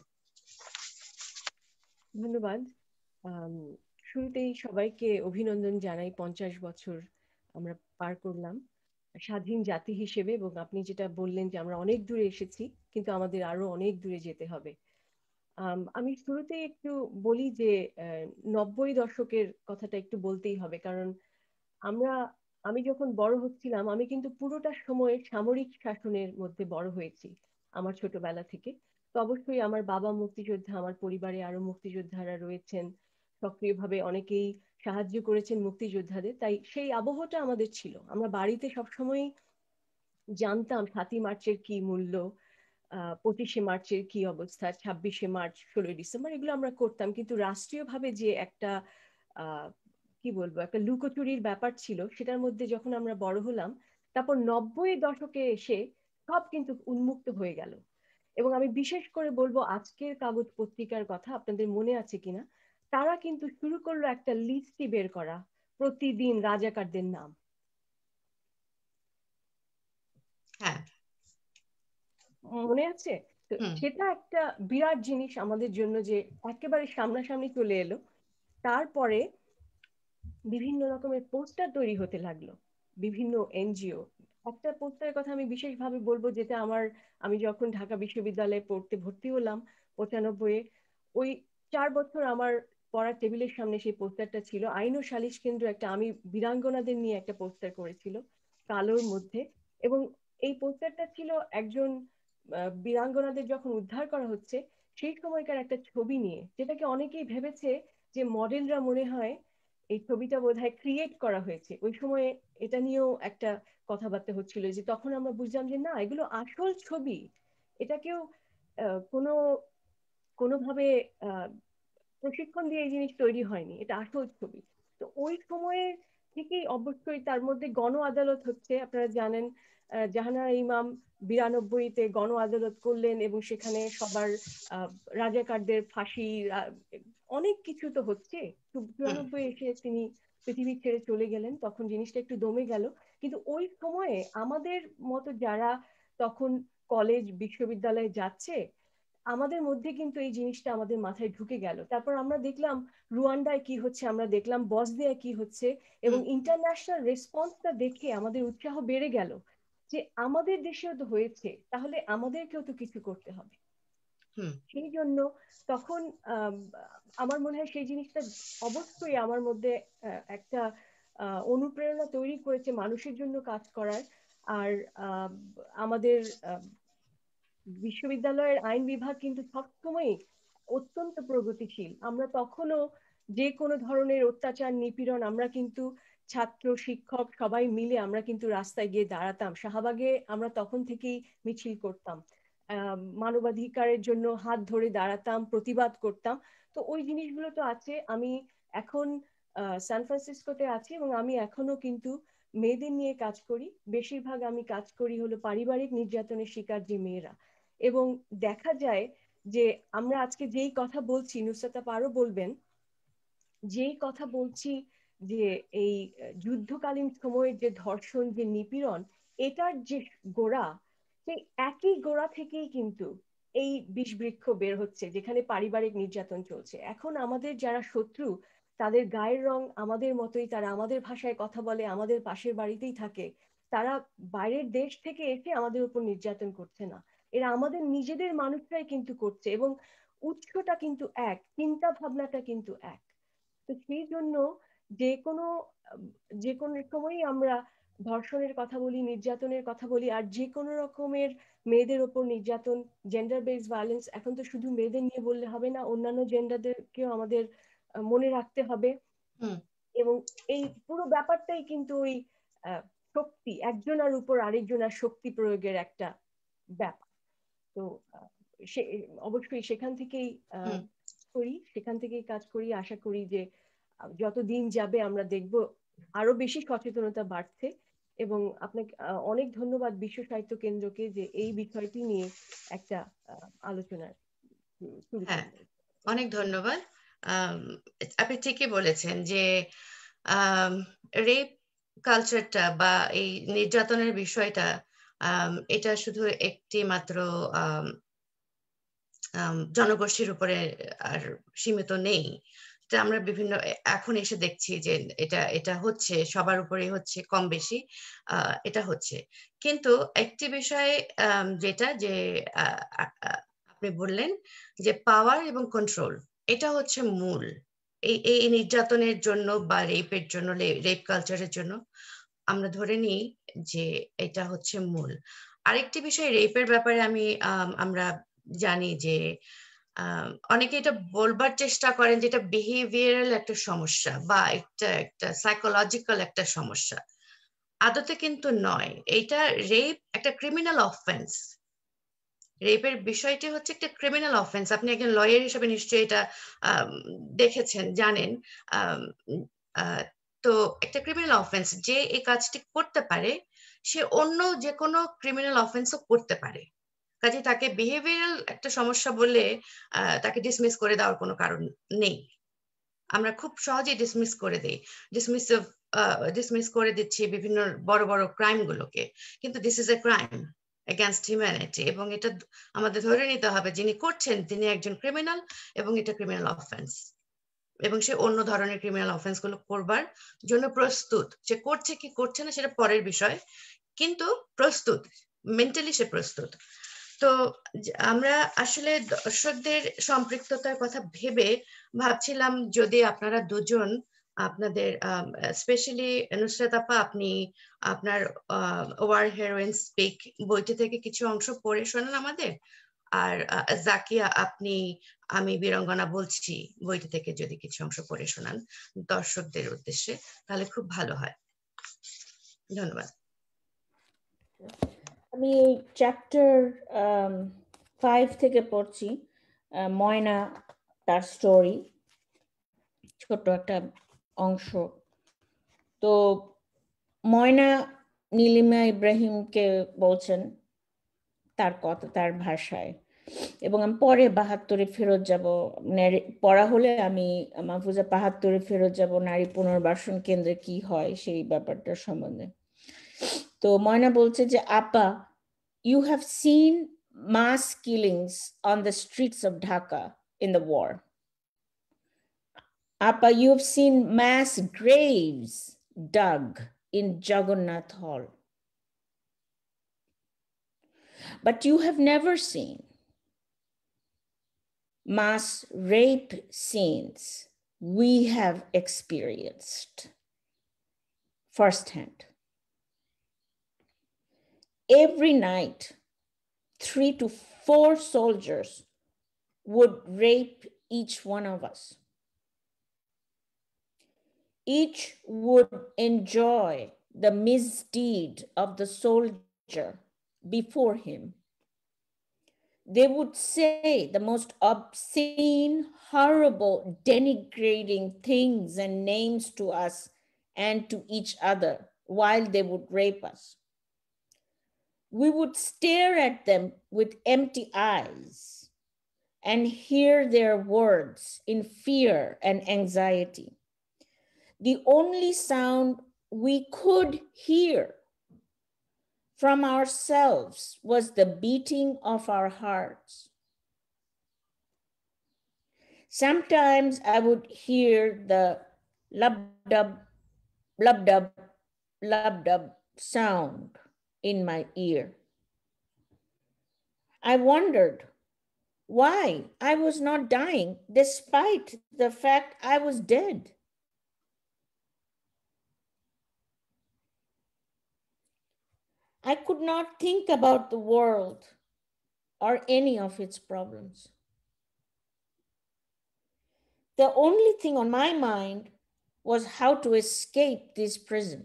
ধন্যবাদ। শুরুতেই সবাইকে অভিনন্দন জানাই। 50 বছর আমরা পার করলাম স্বাধীন জাতি হিসেবে, এবং আপনি যেটা বললেন যে আমরা অনেক দূরে এসেছি, কিন্তু আমাদের আরো অনেক দূরে যেতে হবে। আমি শুরুতে একটু বলি যে 90 দশকের কথাটা একটু বলতেই হবে, কারণ আমি যখন বড় হচ্ছিলাম আমি কিন্তু পুরোটা সময় সামরিক শাসনের মধ্যে বড় হয়েছি আমার ছোটবেলা থেকে। তো অবশ্যই আমার বাবা মুক্তিযোদ্ধা, আমার পরিবারে আরো মুক্তিযোদ্ধারা রয়েছেন, সক্রিয়ভাবে অনেকেই সাহায্য করেছেন মুক্তিযোদ্ধাদের, তাই সেই আবহটা আমাদের ছিল। আমরা বাড়িতে সবসময় জানতাম 7ই মার্চের কি মূল্য, 25শে মার্চের কি অবস্থা, 26শে মার্চ, 16ই ডিসেম্বর, এগুলো আমরা করতাম। কিন্তু রাষ্ট্রীয়ভাবে যে একটা কি বলবো একটা লুকোচুরির ব্যাপার ছিল, সেটার মধ্যে যখন আমরা বড় হলাম, তারপর 90 দশকে এসে সব কিন্তু উন্মুক্ত হয়ে গেল। এবং আমি বিশেষ করে বলবো আজকের কাগজ পত্রিকার কথা, আপনাদের মনে আছে কিনা, তারা কিন্তু শুরু করলো একটা লিস্টই বের করা প্রতিদিন রাজাকারদের নাম। হ্যাঁ, মনে আছে? তো সেটা একটা বিরাট জিনিস আমাদের জন্য, যে একেবারে সামনাসামনি চলে এলো। তারপরে বিভিন্ন রকমের পোস্টার তৈরি হতে লাগলো, বিভিন্ন এনজিও। একটা পোস্টারের কথা আমি বিশেষভাবে বলবো, যেটা আমি যখন ঢাকা বিশ্ববিদ্যালয়ে পড়তে ভর্তি হলাম 95-এ, ওই 4 বছর আমার পড়ার টেবিলের সামনে সেই পোস্টারটা ছিল, আইন ও সালিশ কেন্দ্র একটা, আমি বীরাঙ্গনাদের নিয়ে একটা পোস্টার করেছিল কালোর মধ্যে। এবং এই পোস্টারটা ছিল একজন বীরাঙ্গনাদের যখন উদ্ধার করা হচ্ছে সেই সময়কার একটা ছবি নিয়ে, যেটাকে অনেকেই ভেবেছে যে মডেলরা মনে হয় এই ছবিটা বোধহয় ক্রিয়েট করা হয়েছে। ওই সময়ে এটা নিয়েও একটা কথাবার্তা হচ্ছিল, যে তখন আমরা বুঝলাম যে না, এগুলো আসল ছবি, এটা কেউ কোনোভাবে প্রশিক্ষণ দিয়ে এই জিনিস তৈরি হয়নি, এটা আসল ছবি। তো ওই সময়ে থেকেই অবশ্যই তার মধ্যে গণ আদালত হচ্ছে, আপনারা জানেন জাহানারা ইমাম 92-তে গণ আদালত করলেন এবং সেখানে সবার রাজাকারদের ফাঁসি, অনেক কিছু তো হচ্ছে। 94 এসে তিনি পৃথিবী ছেড়ে চলে গেলেন, তখন জিনিসটা একটু দমে গেল। কিন্তু ওই সময়ে আমাদের মতো যারা তখন কলেজ বিশ্ববিদ্যালয়ে যাচ্ছে, আমাদের মধ্যে কিন্তু এই জিনিসটা আমাদের মাথায় ঢুকে গেল। তারপর আমরা দেখলাম রুয়ান্ডায় কি হচ্ছে, আমরা দেখলাম বসনিয়ায় কি হচ্ছে, এবং ইন্টারন্যাশনাল রেসপন্সটা দেখে আমাদের উৎসাহ বেড়ে গেল যে আমাদের দেশেও তো হয়েছে, তাহলে আমাদেরকেও তো কিছু করতে হবে। সেই জন্য তখন আমার মনে হয় সেই জিনিসটা অবশ্যই আমার মধ্যে একটা অনুপ্রেরণা তৈরি করেছে মানুষের জন্য কাজ করার। আর আমাদের বিশ্ববিদ্যালয়ের আইন বিভাগ কিন্তু সবসময় অত্যন্ত প্রগতিশীল। আমরা তখনও যে কোনো ধরনের অত্যাচার নিপীড়ন, আমরা কিন্তু ছাত্র শিক্ষক সবাই মিলে আমরা কিন্তু রাস্তায় গিয়ে দাঁড়াতাম। শাহবাগে আমরা তখন থেকেই মিছিল করতাম, মানবাধিকারের জন্য হাত ধরে দাঁড়াতাম, প্রতিবাদ করতাম। তো ওই জিনিসগুলো তো আছে। আমি এখন সান ফ্রান্সিসকোতে আছি এবং আমি এখনো কিন্তু মেয়েদের নিয়ে কাজ করি। বেশিরভাগ আমি কাজ করি হলো পারিবারিক নির্যাতনের শিকার যে মেয়েরা। এবং দেখা যায় যে আমরা আজকে যেই কথা বলছি, নুসরাত আপা আরো বলবেন, যেই কথা বলছি যে এই যুদ্ধকালীন সময়ের যে ধর্ষণ, যে নিপীড়ন, এটার যে গোড়া, সেই একই গোড়া থেকেই কিন্তু এই বিষবৃক্ষ বের হচ্ছে, যেখানে পারিবারিক নির্যাতন চলছে। এখন আমাদের যারা শত্রু, তাদের গায়ের রং আমাদের মতোই, তারা আমাদের ভাষায় কথা বলে, আমাদের পাশের বাড়িতেই থাকে, তারা বাইরের দেশ থেকে এসে আমাদের উপর নির্যাতন করছে না, এরা আমাদের নিজেদের মানুষরাই কিন্তু করছে। এবং উৎসটা কিন্তু এক, চিন্তা ভাবনাটা কিন্তু এক। তো সেই জন্য যে কোনো যে কোনো সময়ই আমরা ধর্ষণের কথা বলি, নির্যাতনের কথা বলি, আর যে কোনো রকমের মেয়েদের ওপর নির্যাতন, জেন্ডার বেসড ভায়োলেন্স, এখন তো শুধু মেয়েদের নিয়ে বললে হবে না, অন্যান্য জেন্ডারদেরকেও আমাদের মনে রাখতে হবে। এবং এই পুরো ব্যাপারটাই কিন্তু ওই শক্তি, একজনের উপর আরেকজনের শক্তি প্রয়োগের একটা ব্যাপার। তো সে অবশ্যই সেখান থেকেই সেখান থেকেই কাজ করি। আশা করি যে যত দিন যাবে আমরা দেখব আরো বেশি সচেতনতা বাড়ছে। এবং আপনাকে অনেক ধন্যবাদ বিশ্ব সাহিত্য কেন্দ্রকে যে এই বিষয়টি নিয়ে একটা আলোচনা শুরু করলেন। অনেক ধন্যবাদ। আপনি ঠিকই বলেছেন যে রেপ কালচারটা বা এই নির্যাতনের বিষয়টা, এটা শুধু একটি মাত্র জনগোষ্ঠীর উপরে আর সীমিত নেই। আমরা বিভিন্ন এখন এসে দেখছি যে এটা হচ্ছে, সবার উপরে হচ্ছে, কম বেশি এটা হচ্ছে। কিন্তু একটি বিষয় যেটা যে আপনি বললেন যে পাওয়ার এবং কন্ট্রোল, এটা হচ্ছে মূল এই নির্যাতনের জন্য বা রেপের জন্য, রেপ কালচারের জন্য আমরা ধরে নিই যে এটা হচ্ছে মূল। আরেকটি বিষয় রেপের ব্যাপারে আমরা জানি যে অনেকে এটা বলবার চেষ্টা করেন যেটা বিহেভিয়ারাল একটা সমস্যা বা একটা সাইকোলজিক্যাল একটা সমস্যা। আদতে কিন্তু নয়, এটা রেপ একটা ক্রিমিনাল অফেন্স। রেপের বিষয়টি হচ্ছে একটা ক্রিমিনাল অফেন্স। আপনি একজন লয়ার হিসেবে নিশ্চয়ই এটা দেখেছেন, জানেন। তো একটা ক্রিমিনাল অফেন্স, যে এই কাজটি করতে পারে সে অন্য যে কোনো ক্রিমিনাল অফেন্সও করতে পারে। কাজে তাকে বিহেভিয়ারাল একটা সমস্যা বলে তাকে ডিসমিস করে দেওয়ার কোনো কারণ নেই। আমরা খুব সহজেই ডিসমিস করে দিচ্ছি বিভিন্ন বড় বড় ক্রাইম গুলোকে, কিন্তু this is a crime against humanity. এবং এটা আমাদের ধরে নিতে হবে যিনি করছেন তিনি একজন ক্রিমিনাল, এবং এটা ক্রিমিনাল অফেন্স, এবং সে অন্য ধরনের ক্রিমিনাল অফেন্স গুলো করবার জন্য প্রস্তুত। সে করছে কি করছে না সেটা পরের বিষয়, কিন্তু প্রস্তুত, মেন্টালি সে প্রস্তুত। তো আমরা আসলে দর্শকদের সম্পৃক্ততার কথা ভেবে ভাবছিলাম যদি আপনারা দুজন আপনাদের স্পেশালি নুসরাত আপা আপনি আপনার ওয়ার হেরোইন স্পিক বইটি থেকে কিছু অংশ পড়ে শোনান আমাদের, আর জাকিয়া আপনি আমি বীরাঙ্গনা বলছি বইটি থেকে যদি কিছু অংশ পড়ে শোনান দর্শকদের উদ্দেশ্যে তাহলে খুব ভালো হয়। ধন্যবাদ। আমি চ্যাপ্টার 5 থেকে পড়ছি, ময়না তার স্টোরি, ছোট একটা অংশ। তো ময়না নীলিমা ইব্রাহিমকে বলছেন তার কথা তার ভাষায়, এবং আমি পরে 72-এ ফেরত যাব, পড়া হলে আমি মাহফুজা 72-এ ফেরত যাব নারী পুনর্বাসন কেন্দ্রে কি হয় সেই ব্যাপারটার সম্বন্ধে। তো ময়না বলছে যে আপা, you have seen mass killings on the streets of Dhaka in the war. Appa, you have seen mass graves dug in Jagannath Hall. But you have never seen mass rape scenes we have experienced firsthand. Every night, 3 to 4 soldiers would rape each one of us. Each would enjoy the misdeed of the soldier before him. They would say the most obscene, horrible, denigrating things and names to us and to each other while they would rape us. We would stare at them with empty eyes and hear their words in fear and anxiety. The only sound we could hear from ourselves was the beating of our hearts. Sometimes I would hear the lub-dub, lub-dub, lub-dub sound in my ear. I wondered why I was not dying despite the fact I was dead. I could not think about the world or any of its problems. The only thing on my mind was how to escape this prison.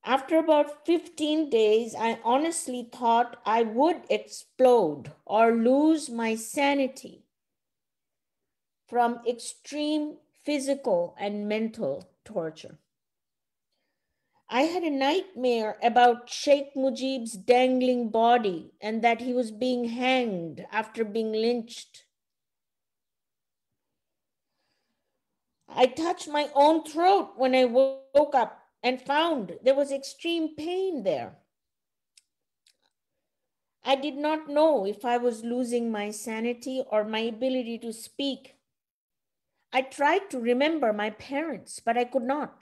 After about 15 days, I honestly thought I would explode or lose my sanity from extreme physical and mental torture. I had a nightmare about Sheikh Mujib's dangling body and that he was being hanged after being lynched. I touched my own throat when I woke up and found there was extreme pain there. I did not know if I was losing my sanity or my ability to speak. I tried to remember my parents, but I could not.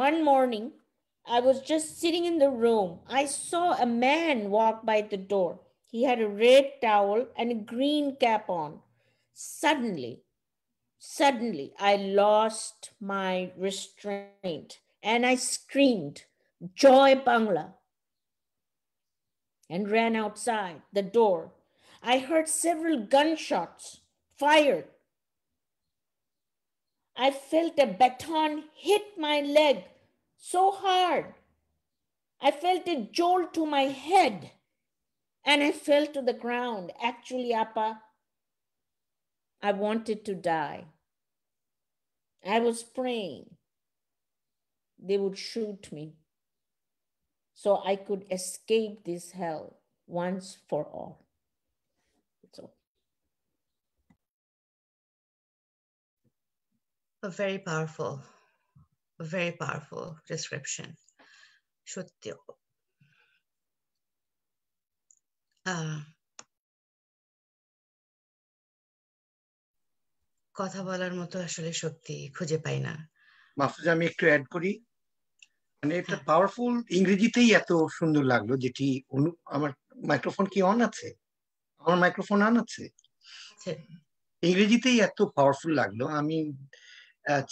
One morning, I was just sitting in the room. I saw a man walk by the door. He had a red towel and a green cap on. Suddenly, I lost my restraint and I screamed, "Joy Bangla," and ran outside the door. I heard several gunshots fired. I felt a baton hit my leg so hard. I felt a jolt to my head and I fell to the ground. Actually, Appa, I wanted to die. I was praying they would shoot me so I could escape this hell once for all. So. A very powerful description. সত্যি কথা বলার মতো আসলে শক্তি খুঁজে পাই না। মাহফুজা, আমি একটু add করি। মানে এটা পাওয়ারফুল, ইংরেজিতেই এত সুন্দর লাগলো যেটি আমার মাইক্রোফোন কি অন আছে? আমার মাইক্রোফোন অন আছে? ইংরেজিতেই এত পাওয়ারফুল লাগলো। আমি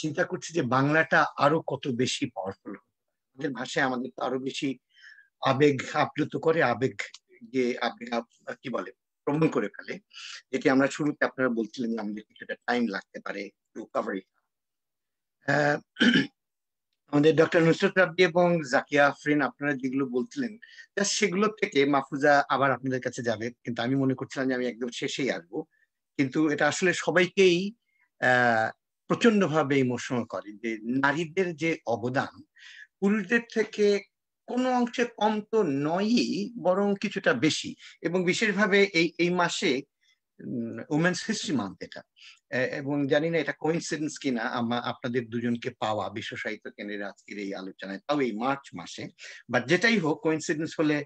চিন্তা করছি যে বাংলাটা আরো কত বেশি পাওয়ারফুল। আমাদের ভাষায় আমাদের তো আরো বেশি আবেগ আপ্লুত করে, আবেগ যে আবেগ কি বলে প্রমাণ করে ফেলে, যেটি আমরা শুরুতে আপনারা বলছিলেন যে আমাদের কিছুটা টাইম লাগতে পারে টু কভার ইট। আমাদের ডক্টর নুসরাত রাব্বি এবং জাকিয়া আফরিন আপনারা যেগুলো বলছিলেন সেগুলো থেকে মাহফুজা আবার আপনাদের কাছে যাবে, কিন্তু আমি মনে করছিলাম যে আমি একদম শেষেই আসবো। কিন্তু এটা আসলে সবাইকেই প্রচন্ড ভাবে ইমোশনাল করে যে নারীদের যে অবদান পুরুষদের থেকে কোনো অংশে কম তো নয়ই, বরং কিছুটা বেশি। এবং বিশেষভাবে এই মাসে উমেন্স হিস্ট্রি মান্থ এটা, এবং জানি না এটা কোইন্সিডেন্স কিনা আপনাদের দুজনকে পাওয়া বিশ্ব সাহিত্য কেন্দ্রের আজকের এই আলোচনায়, তাও এই মার্চ মাসে। বাট যেটাই হোক, কোইন্সিডেন্স হলে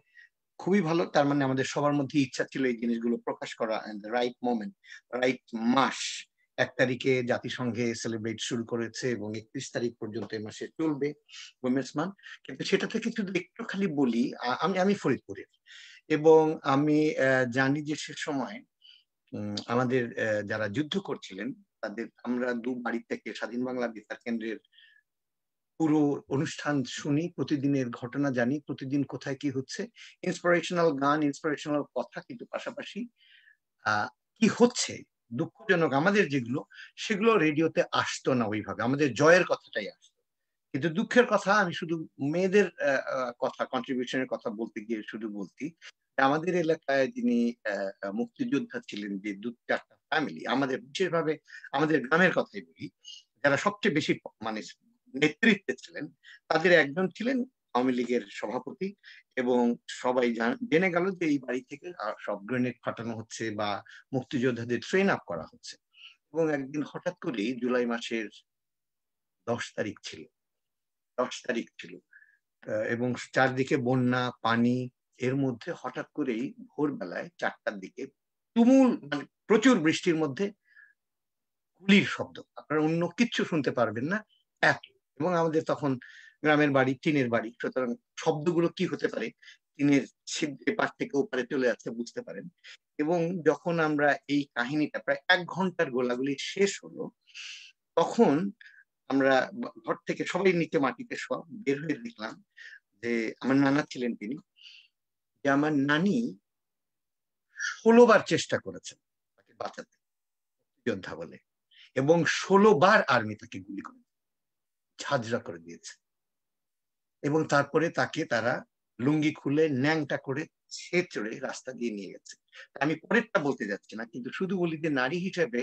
খুবই ভালো। তার মানে আমাদের সবার মধ্যে ইচ্ছা ছিল এই জিনিসগুলো প্রকাশ করা, রাইট মোমেন্ট, রাইট মাস। 1 তারিখে জাতিসংঘে সেলিব্রেট শুরু করেছে এবং 31 তারিখ পর্যন্ত এই মাসে চলবে উইমেন্স মান্থ। কিন্তু সেটা থেকে শুধু একটু খালি বলি, আমি ফরিদপুরের, এবং আমি জানি যে সে সময় আমাদের যারা যুদ্ধ করছিলেন তাদের আমরা 2 বাড়ি থেকে স্বাধীন বাংলা বেতার কেন্দ্রের পুরো অনুষ্ঠান শুনি, প্রতিদিনের ঘটনা জানি, প্রতিদিন কোথায় কি হচ্ছে, ইন্সপিরেশনাল গান, ইন্সপিরেশনাল কথা, কিন্তু পাশাপাশি কি হচ্ছে দুঃখজনক আমাদের যেগুলো, সেগুলো রেডিওতে আসতো না ওইভাবে। আমাদের জয়ের কথাটাই আসতো, কিন্তু দুঃখের কথা আমি শুধু মেয়েদের কথা, কন্ট্রিবিউশনের কথা বলতে গিয়ে শুধু বলছি, আমাদের এলাকায় যিনি মুক্তিযোদ্ধা ছিলেন, যে 2-4টা ফ্যামিলি, আমাদের বিশেষভাবে আমাদের গ্রামের কথাই বলি, যারা সবচেয়ে বেশি মানে নেতৃত্বে ছিলেন, তাদের একজন ছিলেন আওয়ামী লীগের সভাপতি। এবং সবাই জেনে গেল যে এই বাড়ি থেকে সব গ্রেনেড ফাটানো হচ্ছে বা মুক্তিযোদ্ধাদের ট্রেন আপ করা হচ্ছে। এবং একদিন হঠাৎ করেই জুলাই মাসের 10 তারিখ ছিল, 10 তারিখ ছিল, এবং চারদিকে বন্যা পানি, এর মধ্যে হঠাৎ করেই ভোরবেলায় 4টার দিকে তুমুল মানে প্রচুর বৃষ্টির মধ্যে গুলির শব্দ, আপনারা অন্য কিচ্ছু শুনতে পারবেন না এত। এবং আমাদের তখন গ্রামের বাড়ি, টিনের বাড়ি, সুতরাং শব্দগুলো কি হতে পারে, টিনের ছিদ্রে পাশ থেকে ওপারে চলে যাচ্ছে, বুঝতে পারেন। এবং যখন আমরা এই কাহিনীটা প্রায় 1 ঘন্টার গোলাগুলি শেষ হলো, তখন আমরা ঘর থেকে সবাই নিচে মাটিতে সব বের হয়ে দেখলাম যে আমার নানা ছিলেন তিনি, যে আমার নানি 16 বার চেষ্টা করেছেন তাকে বাঁচাতে, যোদ্ধা বলে, এবং 16 বার আর্মি তাকে গুলি করে ঝাঁঝরা করে দিয়েছে। এবং তারপরে তাকে তারা লুঙ্গি খুলে ন্যাংটা করে ছেঁচড়ে রাস্তা দিয়ে নিয়ে গেছে। আমি পরেরটা বলতে যাচ্ছি না, কিন্তু শুধু বলি যে নারী হিসেবে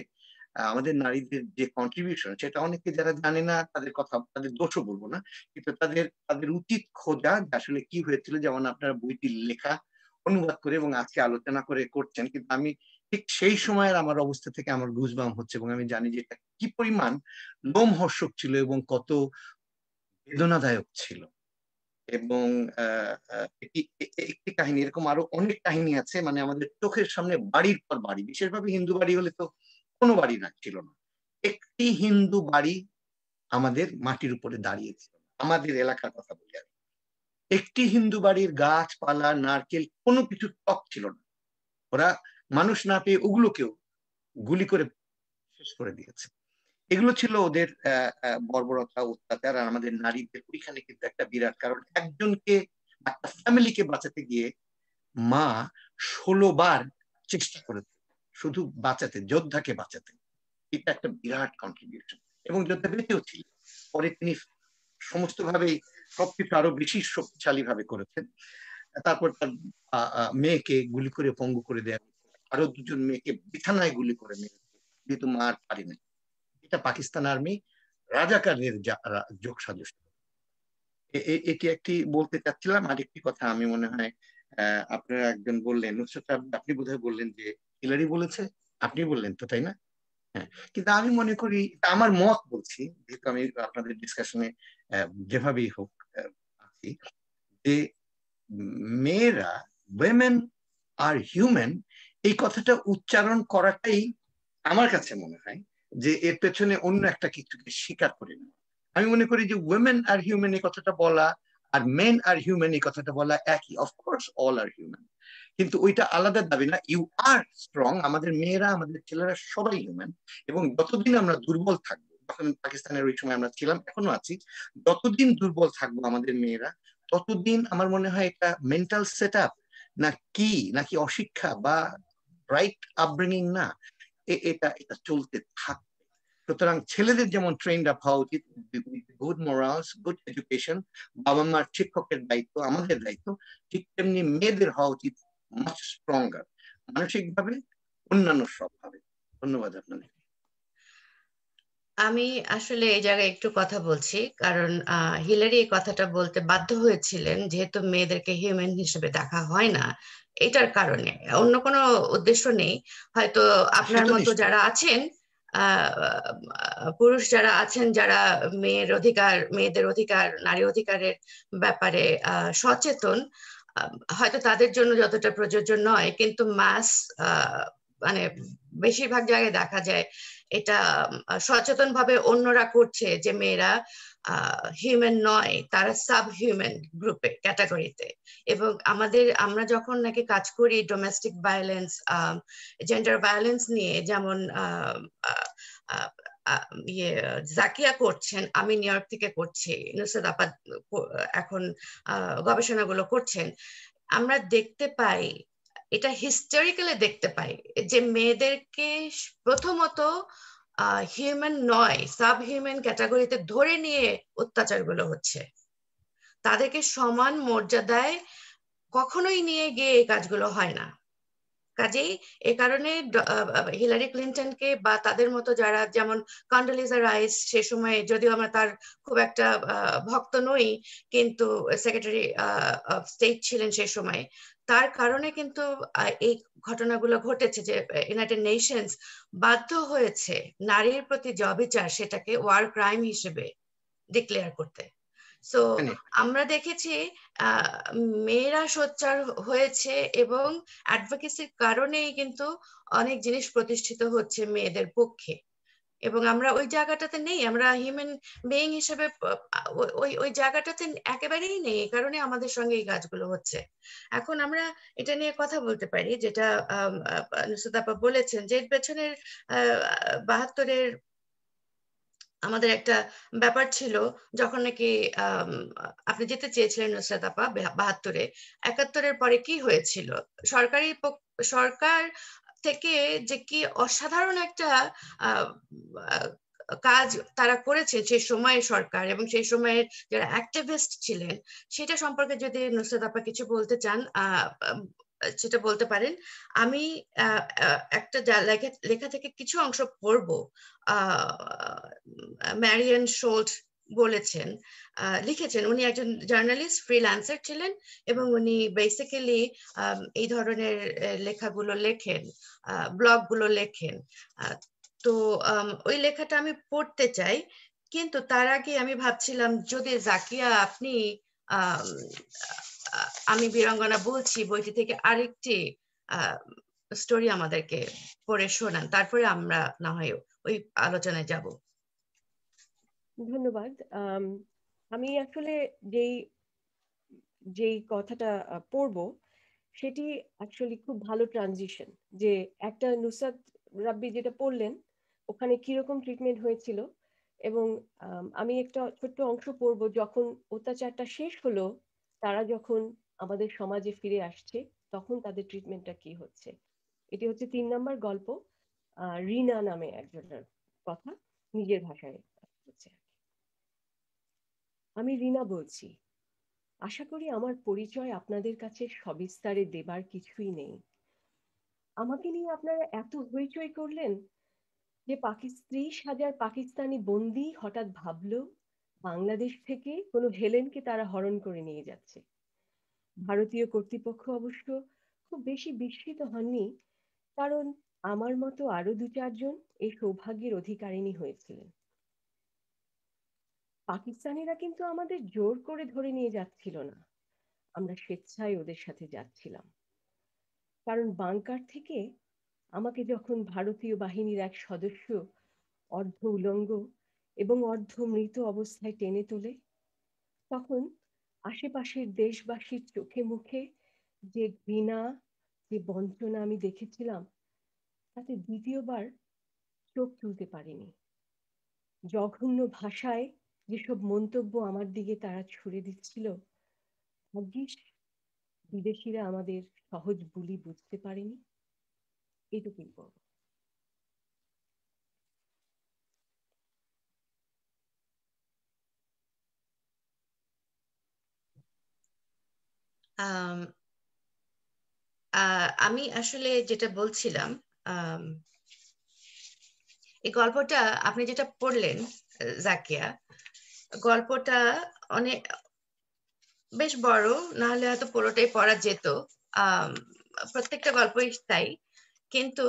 আমাদের নারীদের যে কন্ট্রিবিউশন, সেটা অনেকে যারা জানে না তাদের কথা, তাদের দোষও বলবো না, কিন্তু তাদের উচিত খোঁজা আসলে কি হয়েছিল। যেমন আপনারা বইটি লেখা, অনুবাদ করে এবং আজকে আলোচনা করে করছেন, কিন্তু আমি ঠিক সেই সময়ের আমার অবস্থা থেকে আমার গুজবাম হচ্ছে, এবং আমি জানি যে এটা কি পরিমাণ লোমহর্ষক ছিল এবং কত বেদনাদায়ক ছিল। এবং একটি কাহিনী, এরকম আরো অনেক কাহিনী আছে, মানে আমাদের চোখের সামনে বাড়ির পর বাড়ি, বিশেষভাবে হিন্দু বাড়ি হলে তো কোনো বাড়ি না ছিল না, একটি হিন্দু বাড়ি আমাদের মাটির উপরে দাঁড়িয়েছিল। আমাদের এলাকার কথা বলি আমি, একটি হিন্দু বাড়ির গাছপালা, নারকেল, কোনো কিছু ত্বক ছিল না। ওরা মানুষ না পেয়ে ওগুলোকেও গুলি করে শেষ করে দিয়েছে। এগুলো ছিল ওদের বর্বরতা, অত্যাচার। আর আমাদের নারীদের ওইখানে কিন্তু একটা বিরাট, কারণ একজনকে, একটা ফ্যামিলিকে বাঁচাতে গিয়ে মা 16 বার চেষ্টা করেছে শুধু বাঁচাতে, যোদ্ধাকে বাঁচাতে। এটা একটা বিরাট কন্ট্রিবিউশন। এবং যোদ্ধা বেঁচেও ছিল, পরে তিনি সমস্ত ভাবেই সবকিছু আরো বেশি শক্তিশালী ভাবে করেছেন। তারপর তার মেয়েকে গুলি করে পঙ্গু করে দেয়া, আরো 2জন মেয়েকে বিছানায় গুলি করে মেরেছে, যেহেতু মা আর পারি না। এটা পাকিস্তান আর্মি রাজাকারদের যোগ সাজস। এটি একটি বলতে চাচ্ছিলাম। আরেকটি কথা আমি মনে হয় আপনারা একজন বললেন, নুসরাত আপনি বোধহয় বললেন যে হিলারি বলেছে, আপনি বললেন তো, তাই না? হ্যাঁ, কিন্তু আমি মনে করি, আমার মত বলছি, যেহেতু আমি আপনাদের ডিসকাশনে যেভাবেই হোক আছি, যে মেয়েরা, উইমেন আর হিউম্যান, এই কথাটা উচ্চারণ করাটাই আমার কাছে মনে হয় যে এর পেছনে অন্য একটা কিছুকে স্বীকার করে নেওয়া। আমি মনে করি যে উইমেন আর হিউম্যান এই কথাটা বলা আর মেন আর হিউম্যান এই কথাটা বলা একই, অফকোর্স অল আর হিউম্যান, কিন্তু ওইটা আলাদা দাবি না। ইউ আর স্ট্রং, আমাদের মেয়েরা আমাদের ছেলেরা সবাই হিউম্যান, এবং যতদিন আমরা দুর্বল থাকবো, যখন পাকিস্তানের ওই সময় আমরা ছিলাম, এখনো আছি, যতদিন দুর্বল থাকবো আমাদের মেয়েরা, ততদিন আমার মনে হয় এটা মেন্টাল সেট আপ না কি, নাকি অশিক্ষা বা রাইট আপব্রিঙ্গিং না, এটা এটা চলতে থাকবে। সুতরাং ছেলেদের যেমন ট্রেন্ড আপ হওয়া উচিত, গুড মোরালস, গুড এডুকেশন, বাবা মার শিক্ষকের দায়িত্ব, আমাদের দায়িত্ব, ঠিক তেমনি মেয়েদের হওয়া উচিত মাচ স্ট্রঙ্গার, মানসিকভাবে, অন্যান্য সবভাবে। ধন্যবাদ আপনাদের। আমি আসলে এই জায়গায় একটু কথা বলছি, কারণ হিলারি এই কথাটা বলতে বাধ্য হয়েছিলেন যেহেতু মেয়েদেরকে হিউম্যান হিসেবে দেখা হয় না, এটার কারণে, অন্য কোনো উদ্দেশ্য নেই। হয়তো আপনার সে তো মতো নিশ্চয়ই। যারা আছেন, পুরুষ যারা আছেন, যারা মেয়েদের অধিকার, নারী অধিকারের ব্যাপারে সচেতন, হয়তো তাদের জন্য যতটা প্রযোজ্য নয়, কিন্তু মাস মানে বেশিরভাগ জায়গায় দেখা যায় এটা সচেতন ভাবে অন্যরা করছে যে মেয়েরা হিউম্যান নয়, তারা সাব হিউম্যান গ্রুপে, ক্যাটাগরিতে। এবং আমরা যখন নাকি কাজ করি ডোমেস্টিক ভায়োলেন্স, জেন্ডার ভায়োলেন্স নিয়ে, যেমন ইয়ে জাকিয়া করছেন, আমি নিউ ইয়র্ক থেকে করছি, নুসরাত আপা এখন গবেষণাগুলো করছেন, আমরা দেখতে পাই, এটা হিস্টোরিক্যালি দেখতে পাই যে মেয়েদেরকে প্রথমত হিউম্যান নয়, সাব হিউম্যান ক্যাটাগরিতে ধরে নিয়ে অত্যাচারগুলো হচ্ছে। তাদেরকে সমান মর্যাদায় কখনোই নিয়ে গিয়ে এই কাজগুলো হয় না। কাজেই এ কারণে হিলারি ক্লিন্টনকে বা তাদের মতো যারা, যেমন কন্ডোলিজা রাইস, সে সময় যদিও আমরা তার খুব একটা ভক্ত নই, কিন্তু সেক্রেটারি অফ স্টেট ছিলেন সে সময়, তার কারণে কিন্তু এই ঘটনাগুলো ঘটেছে যে ইউনাইটেড নেশনস বাধ্য হয়েছে নারীর প্রতি যে অবিচার সেটাকে ওয়ার ক্রাইম হিসেবে ডিক্লেয়ার করতে। সো আমরা দেখেছি মেয়েরা সোচ্চার হয়েছে এবং অ্যাডভোকেসির কারণেই কিন্তু অনেক জিনিস প্রতিষ্ঠিত হচ্ছে মেয়েদের পক্ষে, এবং আমরা ওই জায়গাটাতে নেই, আমরা হিউম্যান বিইং হিসেবে ওই জায়গাটাতে একেবারেই নেই, এই কারণে আমাদের সঙ্গে এই কাজগুলো হচ্ছে। এখন আমরা এটা নিয়ে কথা বলতে পারি, যেটা নুসরাত আপা বলেছেন, যে পেছনের 72-এর আমাদের একটা ব্যাপার ছিল, যখন নাকি আপনি যেতে চেয়েছিলেন নুসরাত আপা 72-এ, 71-এর পরে কি হয়েছিল, সরকার থেকে যে কি অসাধারণ একটা কাজ তারা করেছে সেই সময়ের সরকার, এবং সেই সময়ের যারা অ্যাক্টিভিস্ট ছিলেন, সেটা সম্পর্কে যদি নুসরাত আপা কিছু বলতে চান সেটা বলতে পারেন। আমি একটা লেখা থেকে কিছু অংশ পড়বো। ম্যারিয়ান শোল্ট বলেছেন, লিখেছেন, উনি একজন জার্নালিস্ট, ফ্রিল্যান্সার ছিলেন, এবং উনি বেসিক্যালি এই ধরনের লেখাগুলো লেখেন, ব্লগগুলো লেখেন। তো ওই লেখাটা আমি পড়তে চাই, কিন্তু তার আগে আমি ভাবছিলাম যদি জাকিয়া আপনি আমি বীরাঙ্গনা বলছি বইটি থেকে আরেকটি স্টোরি আমাদেরকে পড়ে শোনান, তারপরে আমরা না হয় ওই আলোচনায় যাব। ধন্যবাদ। আমি আসলে যেই যেই কথাটা পড়বো সেটি অ্যাকচুয়ালি খুব ভালো ট্রানজিশন, যে একটা নুসরাত রাব্বি যেটা পড়লেন ওখানে কিরকম ট্রিটমেন্ট হয়েছিল, এবং আমি একটা ছোট্ট অংশ পড়বো, যখন অত্যাচারটা শেষ হলো, তারা যখন আমাদের সমাজে ফিরে আসছে, তখন তাদের ট্রিটমেন্টটা কি হচ্ছে। এটি হচ্ছে 3 নম্বর গল্প, রিনা নামে একজনের কথা, নিজের ভাষায় হচ্ছে। আমি রিনা বলছি। আশা করি আমার পরিচয় আপনাদের কাছে সবিস্তারে দেবার কিছুই নেই। আমাকে নিয়ে আপনারা এত হইচই করলেন যে 30,000 পাকিস্তানি বন্দী হঠাৎ ভাবলো বাংলাদেশ থেকে কোনো হেলেনকে তারা হরণ করে নিয়ে যাচ্ছে। ভারতীয় কর্তৃপক্ষ অবশ্য খুব বেশি বিস্মিত হননি, কারণ আমার মতো আরো 2-4 জন এই সৌভাগ্যের অধিকারিণী হয়েছিলেন। পাকিস্তানিরা কিন্তু আমাদের জোর করে ধরে নিয়ে যাচ্ছিল না, আমরা স্বেচ্ছায় ওদের সাথে যাচ্ছিলাম। কারণ বাংকার থেকে আমাকে যখন ভারতীয় বাহিনীর এক সদস্য অর্ধ উলঙ্গ এবং অর্ধ মৃত অবস্থায় টেনে তোলে, তখন আশেপাশের দেশবাসীর চোখে মুখে যে ঘৃণা, যে বঞ্চনা আমি দেখেছিলাম, তাতে দ্বিতীয়বার চোখ তুলতে পারিনি। জঘন্য ভাষায় যেসব মন্তব্য আমার দিকে তারা ছুড়ে দিচ্ছিল, ভাগ্যিস বিদেশিরা আমাদের সহজ বুলি বুঝতে পারেনি। এটুকুই বলব। আমি আসলে যেটা বলছিলাম, এই গল্পটা আপনি যেটা পড়লেন জাকিয়া, গল্পটা অনেক বেশ বড়, নাহলে হয়তো পুরোটাই পড়া যেত। প্রত্যেকটা গল্পই তাই, কিন্তু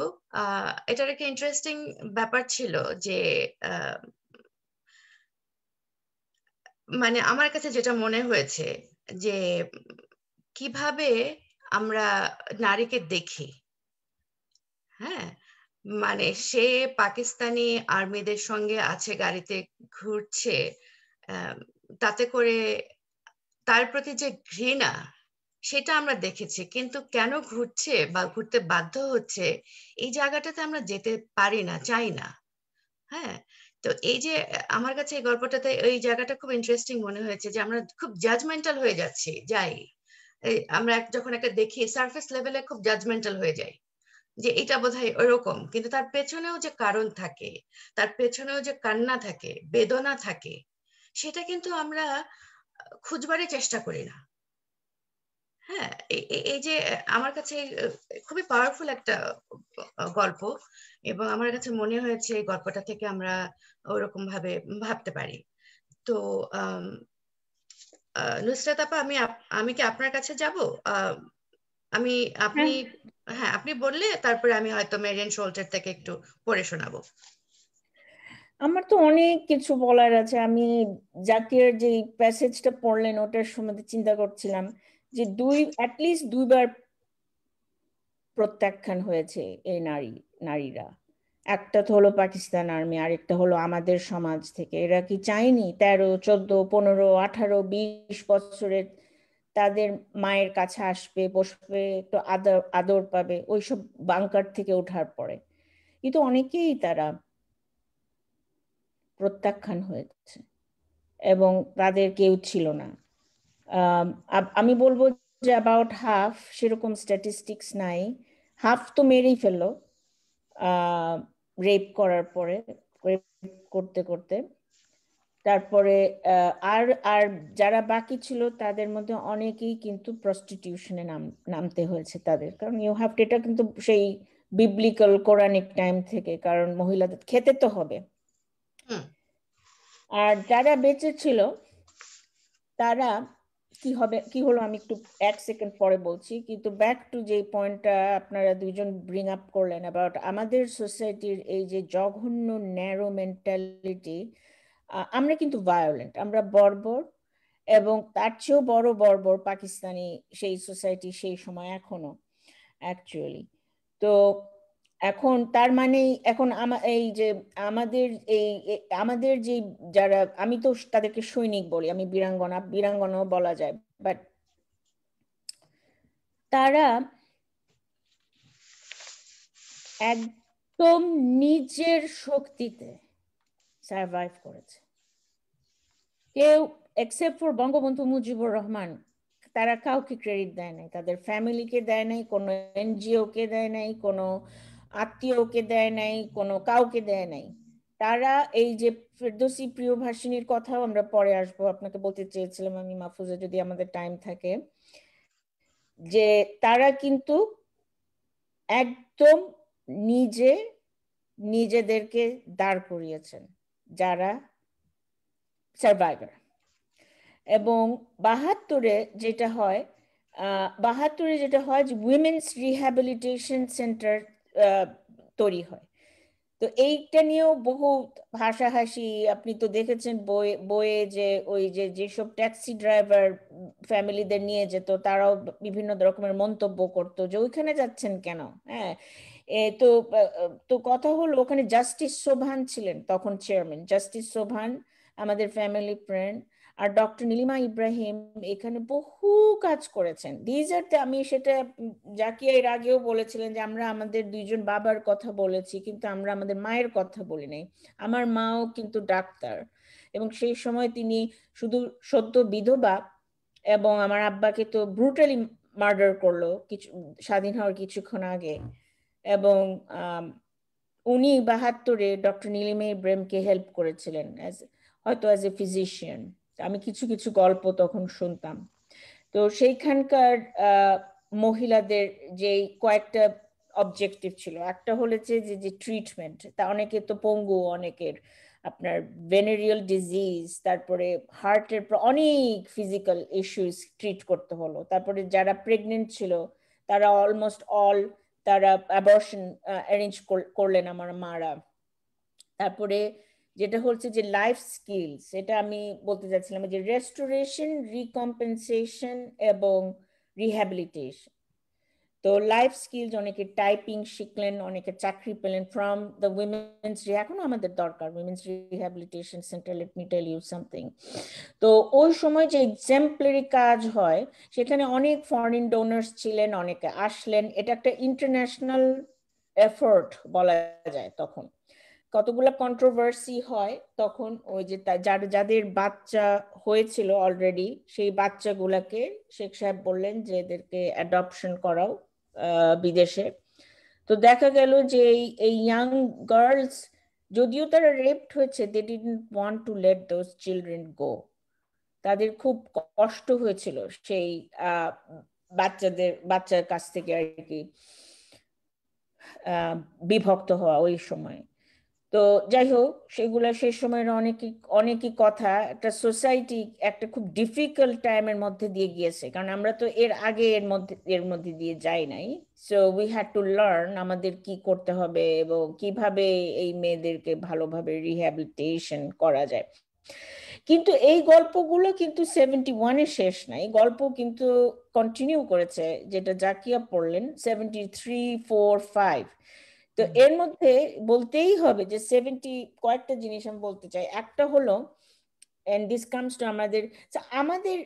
এটার একটা ইন্টারেস্টিং ব্যাপার ছিল যে মানে আমার কাছে যেটা মনে হয়েছে যে কিভাবে আমরা নারীকে দেখি। হ্যাঁ, মানে সে পাকিস্তানি আর্মিদের সঙ্গে আছে, গাড়িতে ঘুরছে, তাতে করে তার প্রতি যে ঘৃণা সেটা আমরা দেখেছি, কিন্তু কেন ঘুরছে বা ঘুরতে বাধ্য হচ্ছে এই জায়গাটাতে আমরা যেতে পারি না, চাই না। হ্যাঁ, তো এই যে আমার কাছে এই গল্পটাতে এই জায়গাটা খুব ইন্টারেস্টিং মনে হয়েছে যে আমরা খুব জাজমেন্টাল হয়ে যাচ্ছি, যাই আমরা যখন একটা দেখি সারফেস লেভেলে খুব জাজমেন্টাল হয়ে যাই যে এটা বোধহয় ওরকম, কিন্তু তার পেছনেও যে কারণ থাকে, তার পেছনেও যে কান্না থাকে, বেদনা থাকে, সেটা কিন্তু আমরা খুঁজবারই চেষ্টা করি না। হ্যাঁ, এই যে আমার কাছে খুবই পাওয়ারফুল একটা গল্প, এবং আমার কাছে মনে হয়েছে এই গল্পটা থেকে আমরা ওরকম ভাবে ভাবতে পারি। তো নুসরাত আপা, আমি কি আপনার কাছে যাব? আমি আপনি হ্যাঁ, আপনি বললে তারপরে আমি হয়তো মেরিয়ান শোল্টার থেকে একটু পড়ে শোনাবো। আমার তো অনেক কিছু বলার আছে। আমি জাকিয়ার যে প্যাসেজটা পড়লেন ওটার সম্বন্ধে চিন্তা করছিলাম যে অ্যাটলিস্ট দুইবার প্রত্যাখ্যান হয়েছে এই নারীরা। একটা তো হলো পাকিস্তান আর্মি, আরেকটা হলো আমাদের সমাজ থেকে। এরা কি চায়নি 13, 14, 15, 18, 20 বছরের তাদের মায়ের কাছে আসবে, বসবে, একটু আদর আদর পাবে ওইসব বাংকার থেকে ওঠার পরে? কিন্তু অনেকেই তারা প্রত্যাখ্যান হয়েছে এবং তাদের কেউ ছিল না। আমি বলবো যে অ্যাবাউট হাফ, সেরকম স্ট্যাটিস্টিক্স নাই, হাফ তো মেরেই ফেললো রেপ করার পরে, রেপ করতে করতে। তারপরে আর আর যারা বাকি ছিল তাদের মধ্যে অনেকেই কিন্তু প্রস্টিটিউশনে নামতে হয়েছে তাদের, কারণ ইউ হ্যাভ টু, এটা কিন্তু সেই বিবলিক্যাল কোরআনিক টাইম থেকে, কারণ মহিলাদের খেতে তো হবে। আর যারা বেঁচে ছিল তারা কি হলো আমি একটু 1 সেকেন্ড পরে বলছি, কিন্তু ব্যাক টু যে পয়েন্টটা আপনারা দুজন ব্রিং আপ করলেন অ্যাবাউট আমাদের সোসাইটির এই যে জঘন্য ন্যারো মেন্টালিটি। আমরা কিন্তু ভায়োলেন্ট, আমরা বর্বর, এবং তার চেয়েও বড় বর্বর পাকিস্তানি সেই সোসাইটি সেই সময় এখনো অ্যাকচুয়ালি। তো এখন তার মানে এখন এই যে আমাদের আমাদের যে যারা, আমি তো তাদেরকে সৈনিক বলি, আমি বীরাঙ্গনাও বলা যায়, বাট তারা একদম নিজের শক্তিতে সার্ভাইভ করেছে। কেউ এক্সেপ্ট ফর বঙ্গবন্ধু মুজিবুর রহমান, তারা কাউকে ক্রেডিট দেয় নাই, তাদের ফ্যামিলিকে দেয় নাই, কোনো এনজিও কে দেয় নাই, কোনো আত্মীয়কে দেয় নাই, কোনো কাউকে দেয় নাই। তারা এই যে ফেরদৌসী প্রিয়ভাষিনীর কথাও আমরা পরে আসবো, আপনাকে বলতে চেয়েছিলাম আমি মাহফুজা, যদি আমাদের টাইম থাকে, যে তারা কিন্তু একদম নিজেদেরকে দাঁড় করিয়েছেন যারা সার্ভাইভার। এবং 72-এ যেটা হয়, 72-এ যেটা হয় যে উইমেন্স রিহ্যাবিলিটেশন সেন্টার তৈরি হয়। তো এইটা নিয়েও বহু হাসাহাসি, আপনি তো দেখেছেন বইয়ে যে ওই যেসব ট্যাক্সি ড্রাইভার ফ্যামিলিদের নিয়ে যেত তারাও বিভিন্ন রকমের মন্তব্য করতো যে ওইখানে যাচ্ছেন কেন। হ্যাঁ, তো তো কথা হলো ওখানে জাস্টিস সোভান ছিলেন তখন চেয়ারম্যান, জাস্টিস সোভান আমাদের ফ্যামিলি ফ্রেন্ড। আর ডক্টর নীলিমা ইব্রাহিম এখানে বহু কাজ করেছেন। আমি সেটা জাকিয়া এর আগেও বলেছিলেন যে আমরা আমাদের দুইজন বাবার কথা বলেছি, কিন্তু আমরা আমাদের মায়ের কথা বলি নাই। আমার মাও কিন্তু ডাক্তার, এবং সেই সময় তিনি শুধু সদ্য বিধবা, এবং আমার আব্বাকে তো ব্রুটালি মার্ডার করলো কিছু স্বাধীন হওয়ার কিছুক্ষণ আগে, এবং উনি 72-এ ডক্টর নীলিমা ইব্রাহিমকে হেল্প করেছিলেন হয়তো অ্যাজ এ ফিজিশিয়ান। আমি কিছু কিছু গল্প তখন শুনতাম। তো সেইখানকার মহিলাদের যে কয়েকটা অবজেক্টিভ ছিল, একটা হলেছে যে ট্রিটমেন্ট, তা অনেকে তো পঙ্গু, অনেকের আপনার ভেনেরিয়াল ডিজিজ, তারপরে হার্টের অনেক ফিজিক্যাল ইস্যুস ট্রিট করতে হলো। তারপরে যারা প্রেগনেন্ট ছিল তারা অলমোস্ট তারা অ্যাবর্শন অ্যারেঞ্জ করলেন আমার মারা। তারপরে যেটা হচ্ছে যে লাইফ স্কিলস, এটা আমি বলতে চাচ্ছিলাম যে রেস্টোরেশন, রিকম্পেনসেশন এবং রিহ্যাবিলিটেশন। তো লাইফ স্কিলস, অনেকে টাইপিং শিখলেন, অনেকে চাকরি পেলেন ফ্রম দ্য উইমেন্স, এখনো আমাদের দরকার women's rehabilitation centre. Let me tell you something. তো ওই সময় যে এক্সাম্পলারি কাজ হয়, সেখানে অনেক ফরেন ডোনার্স ছিলেন, অনেকে আসলেন। এটা একটা ইন্টারন্যাশনাল এফোর্ট বলা যায়। তখন কতগুলো কন্ট্রোভার্সি হয় তখন, ওই যে যাদের বাচ্চা হয়েছিল অলরেডি, সেই বাচ্চাগুলাকে শেখ সাহেব বললেন যে এদেরকে অ্যাডপশন করাও বিদেশে। তো দেখা গেল যে এই ইয়াং গার্লস, যদিও তারা রেপড হয়েছে, they didn't want to let those children go. তাদের খুব কষ্ট হয়েছিল সেই বাচ্চার কাছ থেকে আর কি বিভক্ত হওয়া ওই সময়। তো যাই হোক, সেগুলা সেই সময়ের অনেকই কথা, একটা সোসাইটি একটা খুব ডিফিকাল্ট টাইমের মধ্যে দিয়ে গিয়েছে, কারণ আমরা তো এর আগে এর মধ্যে দিয়ে যাই নাই। So we had to learn আমাদের কি করতে হবে এবং কিভাবে এই মেয়েদেরকে ভালোভাবে রিহ্যাবিলিটেশন করা যায়। কিন্তু এই গল্পগুলো কিন্তু 71-এ শেষ নাই, গল্প কিন্তু কন্টিনিউ করেছে, যেটা জাকিয়া পড়লেন 73, 4, 5। তো এর মধ্যে বলতেই হবে যে 70 কয়েকটা জিনিস আমি বলতে চাই। একটা হলো, and this comes to আমাদের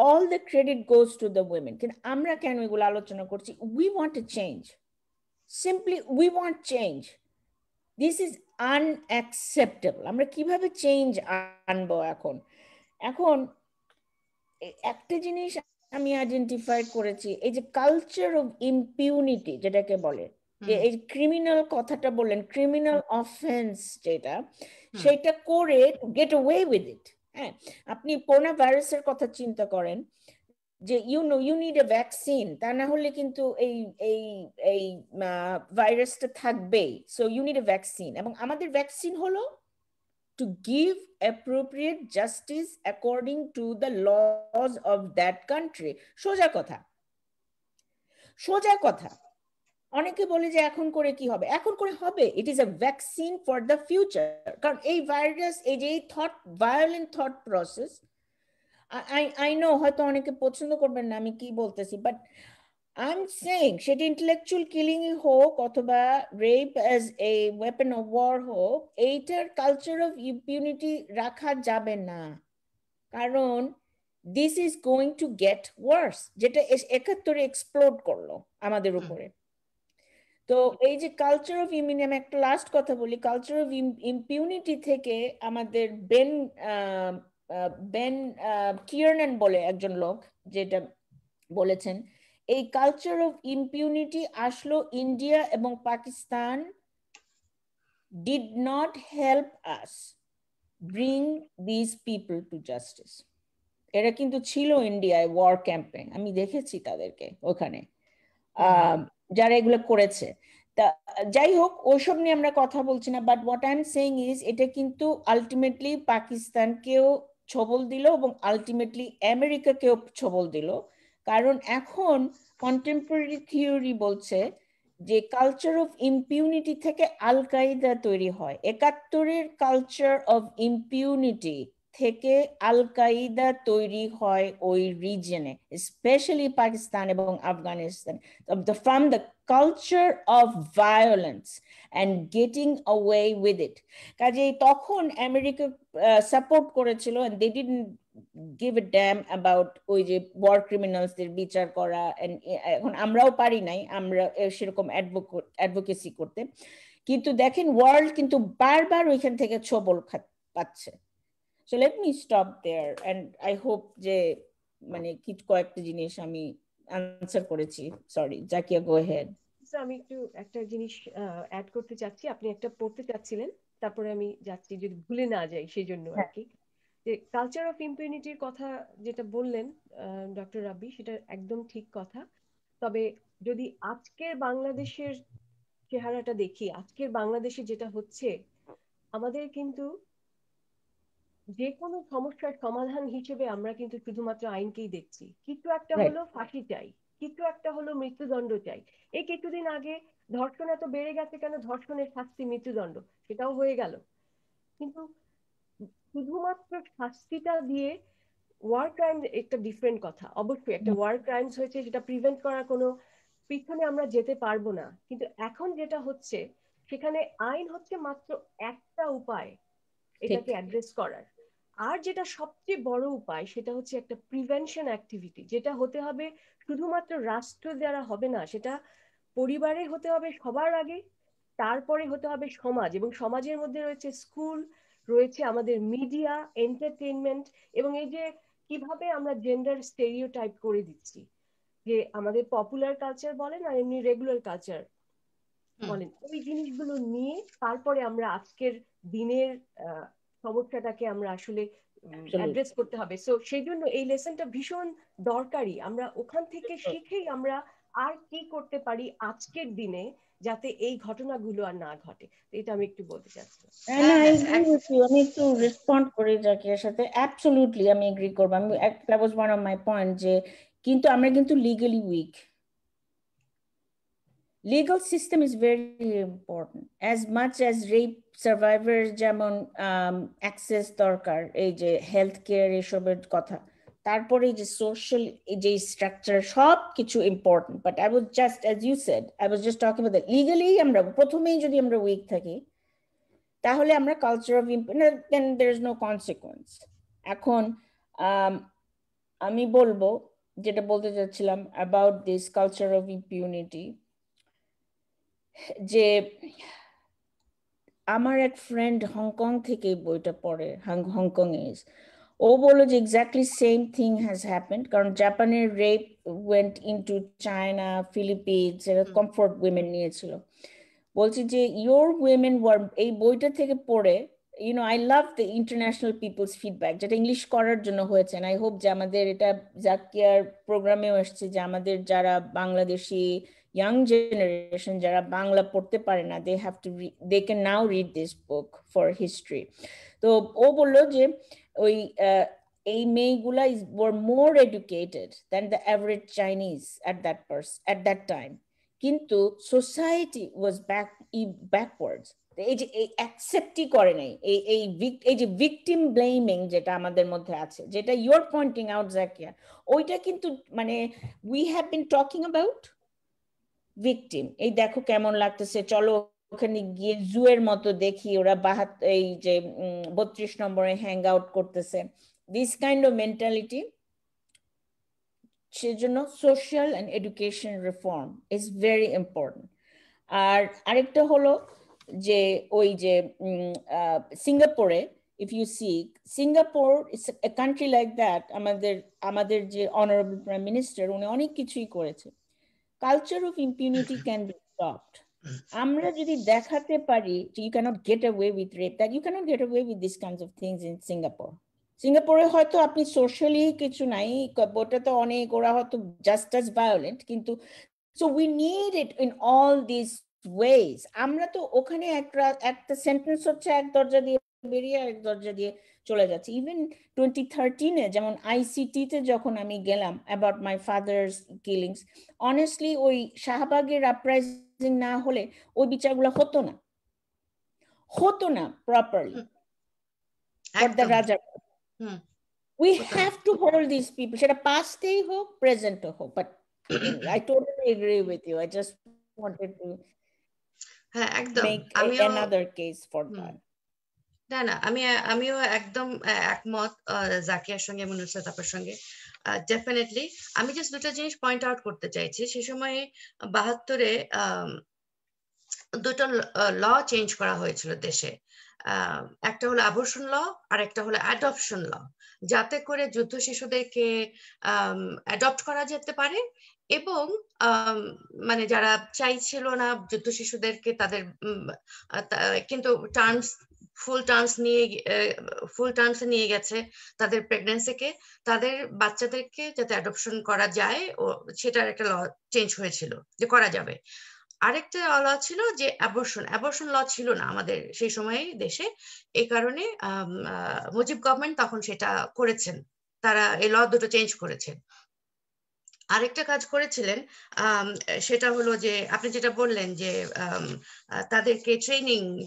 all the credit goes to the women, কিন্তু আমরা কেন এগুলো আলোচনা করছি? we want to change, simply we want change. This is unacceptable. আমরা কিভাবে চেঞ্জ আনবো? এখন একটা জিনিস আমি আইডেন্টিফাই করেছি, এই যে কালচার অফ ইম্পিউনিটি যেটাকে বলে, যে এই ক্রিমিনাল কথাটা বললেন, ক্রিমিনাল অফেন্স যেটা, সেটা করে গেট অ্যাওয়ে উইথ ইট। হ্যাঁ, আপনি করোনা ভাইরাসের কথা চিন্তা করেন, যে ইউ নিড এ ভ্যাকসিন, তা না হলে কিন্তু এই এই এই ভাইরাসটা থাকবেই। So you need a vaccine, এবং আমাদের ভ্যাকসিন হলো to give appropriate justice according to the laws of that country. সোজা কথা। অনেকে বলে যে এখন করে কি হবে? এখন করে হবে, it is a vaccine for the future. কারণ এই ভাইরাস, এই যে violent thought process, I know হয়তো অনেকে পছন্দ করবেন না আমি কি বলতেছি, বাট I'm saying সেটা ইন্টেলেকচুয়াল কিলিং হোক অথবা rape as a weapon of war হোক, এইটার কালচার অফ ইম্পিউনিটি রাখা যাবে না, কারণ this is going to get worse, যেটা 71-এ এক্সপ্লোড করলো আমাদের উপরে। তো এই যে কালচার অফ ইমিউনিটি, আমি একটা লাস্ট কথা বলি, কালচার অফ ইম্পিউনিটি থেকে আমাদের বেন কিয়ারনান বলে একজন লোক যেটা বলেছেন, এই কালচার অফ ইম্পিউনিটি আসলো ইন্ডিয়া এবং Pakistan did not help us bring this people to justice. এরা কিন্তু ছিল ইন্ডিয়ায় ওয়ার ক্যাম্পে, আমি দেখেছি তাদেরকে ওখানে যারা এগুলো করেছে। তা যাই হোক, ওইসব নিয়ে আমরা কথা বলছি না, but what I am saying is, এটা কিন্তু আলটিমেটলি পাকিস্তানকেও ছবল দিল এবং আলটিমেটলি আমেরিকাকেও ছবল দিল। কারণ এখন কন্টেম্পোরারি থিওরি বলছে যে কালচার অফ ইম্পিউনিটি থেকে আল কায়দা তৈরি হয়। 71-এর কালচার অফ ইম্পিউনিটি থেকে আল কায়দা তৈরি হয় ওই রিজনে, স্পেশালি পাকিস্তান এবং Afghanistan, from the culture of violence and getting away with it. কাজেই তখন আমেরিকা সাপোর্ট করেছিল, and they didn't give a damn about ওই যে ওয়ার ক্রিমিনালসদের বিচার করা। এখন আমরাও পারি নাই আমরা সেরকম অ্যাডভোকেসি করতে, কিন্তু দেখেন ওয়ার্ল্ড কিন্তু বারবার ওইখান থেকে ছবল পাচ্ছে। So let me stop there, and I hope যে মানে কিছু কয়েকটা জিনিস আমি আনসার করেছি। সরি, জাকিয়া, গো হেড। আমি একটু একটা জিনিস অ্যাড করতে চাচ্ছি, আপনি একটা পড়তে চাচ্ছিলেন, তারপরে আমি যাচ্ছি যদি ভুলে না যাই সেই জন্য আর কি। যে কালচার অফ ইম্পিউনিটির কথা যেটা বললেন ডক্টর রাব্বি, সেটা একদম ঠিক কথা। তবে যদি আজকের বাংলাদেশের চেহারাটা দেখি, আজকের বাংলাদেশে যেটা হচ্ছে, আমাদের কিন্তু যে কোনো সমস্যার সমাধান হিসেবে আমরা কিন্তু শুধুমাত্র আইনকেই দেখছি। কিছু একটা হলো ফাঁসি চাই, কিছু একটা হলো মৃত্যুদণ্ড চাই। এই কিছুদিন আগে ধর্ষণ এত বেড়ে গেছে কেন, ধর্ষণের শাস্তি মৃত্যুদণ্ড, সেটাও হয়ে গেল। কিন্তু শুধুমাত্র শাস্তিটা দিয়ে ওয়ার ক্রাইম একটা ডিফারেন্ট কথা। অবশ্যই একটা ওয়ার ক্রাইমস হয়েছে, সেটা প্রিভেন্ট করার কোনো পিছনে আমরা যেতে পারবো না। কিন্তু এখন যেটা হচ্ছে, সেখানে আইন হচ্ছে মাত্র একটা উপায় এটাকে অ্যাড্রেস করার। আর যেটা সবচেয়ে বড় উপায়, সেটা হচ্ছে একটা প্রিভেনশন অ্যাক্টিভিটি, যেটা হতে হবে শুধুমাত্র রাষ্ট্র দ্বারা হবে না, সেটা পরিবারে হতে হবে সবার আগে, তারপরে হতে হবে সমাজ, এবং সমাজের মধ্যে রয়েছে স্কুল, রয়েছে আমাদের মিডিয়া, এন্টারটেইনমেন্ট, এবং এই যে কিভাবে আমরা জেন্ডার স্টেরিওটাইপ করে দিচ্ছি, যে আমাদের পপুলার কালচার বলেন আর এমনি রেগুলার কালচার বলেন, ওই জিনিসগুলো নিয়ে তারপরে আমরা আজকের দিনের সমস্যাটাকে আমরা আসলে অ্যাড্রেস করতে হবে। সো সেই জন্য এই লেসনটা ভীষণ দরকারি। আমরা ওখান থেকে শিখেই আমরা আর কি করতে পারি আজকের দিনে, যাতে এই ঘটনাগুলো আর না ঘটে। এটা আমি একটু বলতে চাচ্ছি। আমি একটু রেসপন্ড করি জাকিয়ার সাথে। অ্যাবসলিউটলি আমি এগ্রি করবো। That was one of my point, যে কিন্তু আমরা কিন্তু legally weak. Legal system is very important. As much as rape survivors যেমন access দরকার, এই যে হেলথ কেয়ার এসবের কথা, তারপরে যে সোশ্যাল যে স্ট্রাকচার, সব কিছু important. But I was just, as you said, I was just talking about that. Legally আমরা প্রথমেই যদি আমরা উইক থাকি, তাহলে আমরা culture of impunity, then there is no consequence. এখন আমি বলবো, যেটা বলতে চাচ্ছিলাম about this culture of impunity, যে আমার এক ফ্রেন্ড হংকং থেকে বইটা পড়ে, হংকং ইজ, ও বললো যে exactly same thing has happened, কারণ জাপানের rape went into China, Philippines, এরা কমফোর্ট উইমেন নিয়েছিল। বলছি যে ইয়োর উইমেন ওয়ার, এই বইটা থেকে পড়ে, I love the international people's feedback, যেটা ইংলিশ করার জন্য হয়েছে। আই হোপ যে আমাদের এটা জাকিয়ার প্রোগ্রামেও এসছে, যে আমাদের যারা বাংলাদেশি young generation যারা বাংলা পড়তে পারে না, they can now read this book for history. তো ও বললো যে ওই এই মেয়েগুলা were more educated than the average Chinese at that time, কিন্তু society was backwards. এই যে অ্যাকসেপ্টই করে নাই, এই যে ভিকটিম ব্লেমিং যেটা আমাদের মধ্যে আছে, যেটা ইউর পয়েন্টিং আউট জাকিয়া, ওইটা কিন্তু মানে we have been talking about victim, এই দেখো কেমন লাগতেছে, চলো ওখানে গিয়ে জুয়ের মতো দেখি ওরা এই যে 32 নম্বরে হ্যাং আউট করতেছে, দিস কাইন্ড অফ মেন্টালিটি। সেজন্য social and education reform is very important. আর আরেকটা হলো যে ওই যে সিঙ্গাপুরে, if you see, Singapore is a country like that, আমাদের যে অনারেবল প্রাইম মিনিস্টার, উনি অনেক কিছুই করেছে। Culture of impunity can be stopped. আমরা যদি দেখাতে পারি you cannot get away with rape, that you cannot get away with these kinds of things in Singapore. সিঙ্গাপুরে হয়তো আপনি সোশ্যালি কিছু নাই, ওটা তো অনেক, ওরা হয়তো just as violent, কিন্তু so we need it in all these ways. আমরা তো ওখানে একটা সেন্টেন্স হচ্ছে এক দরজা দিয়ে বেরিয়ে আরেক দরজা দিয়ে চলে যাচ্ছে। ইভেন 2013-এ যেমন ICT-তে যখন আমি গেলাম about my father's killings, honestly ওই শাহবাগের আপরাইজিং না হলে ওই বিচারগুলো হতো না প্রপারলি। রাজা হুম We হতো না। have to hold these people. সেটা past-এই হোক, present-ও হোক. But I totally agree with you. I just wanted to হ্যাঁ একদম make আমিও another case for hmm that. না না আমিও একদম একমত জাকিয়ার সঙ্গে নুসরাত আপার সঙ্গে ডেফিনেটলি। আমি জাস্ট দুটো জিনিস পয়েন্ট আউট করতে চাইছি। সে সময় 72-এ দুটো ল চেঞ্জ করা হয়েছিল দেশে। একটা হলো আবর্ষণ ল আর একটা হলো অ্যাডপশন ল, যাতে করে যুদ্ধ শিশুদেরকে অ্যাডপ্ট করা যেতে পারে এবং মানে যারা চাইছিল না যুদ্ধ শিশুদেরকে তাদের কিন্তু টার্মস ফুল টার্মস নিয়ে গেছে তাদের প্রেগন্যান্সিকে, তাদের বাচ্চাদেরকে যাতে অ্যাডপশন করা যায় ও সেটার একটা ল চেঞ্জ হয়েছিল যে করা যাবে। আরেকটা ল ছিল যে অ্যাবর্শন ল ছিল না আমাদের সেই সময়ে দেশে, এই কারণে মুজিব গভর্নমেন্ট তখন সেটা করেছেন, তারা এই ল দুটো চেঞ্জ করেছেন। আরেকটা কাজ করেছিলেন সেটা হলো যে আপনি যেটা বললেন যে তাদেরকে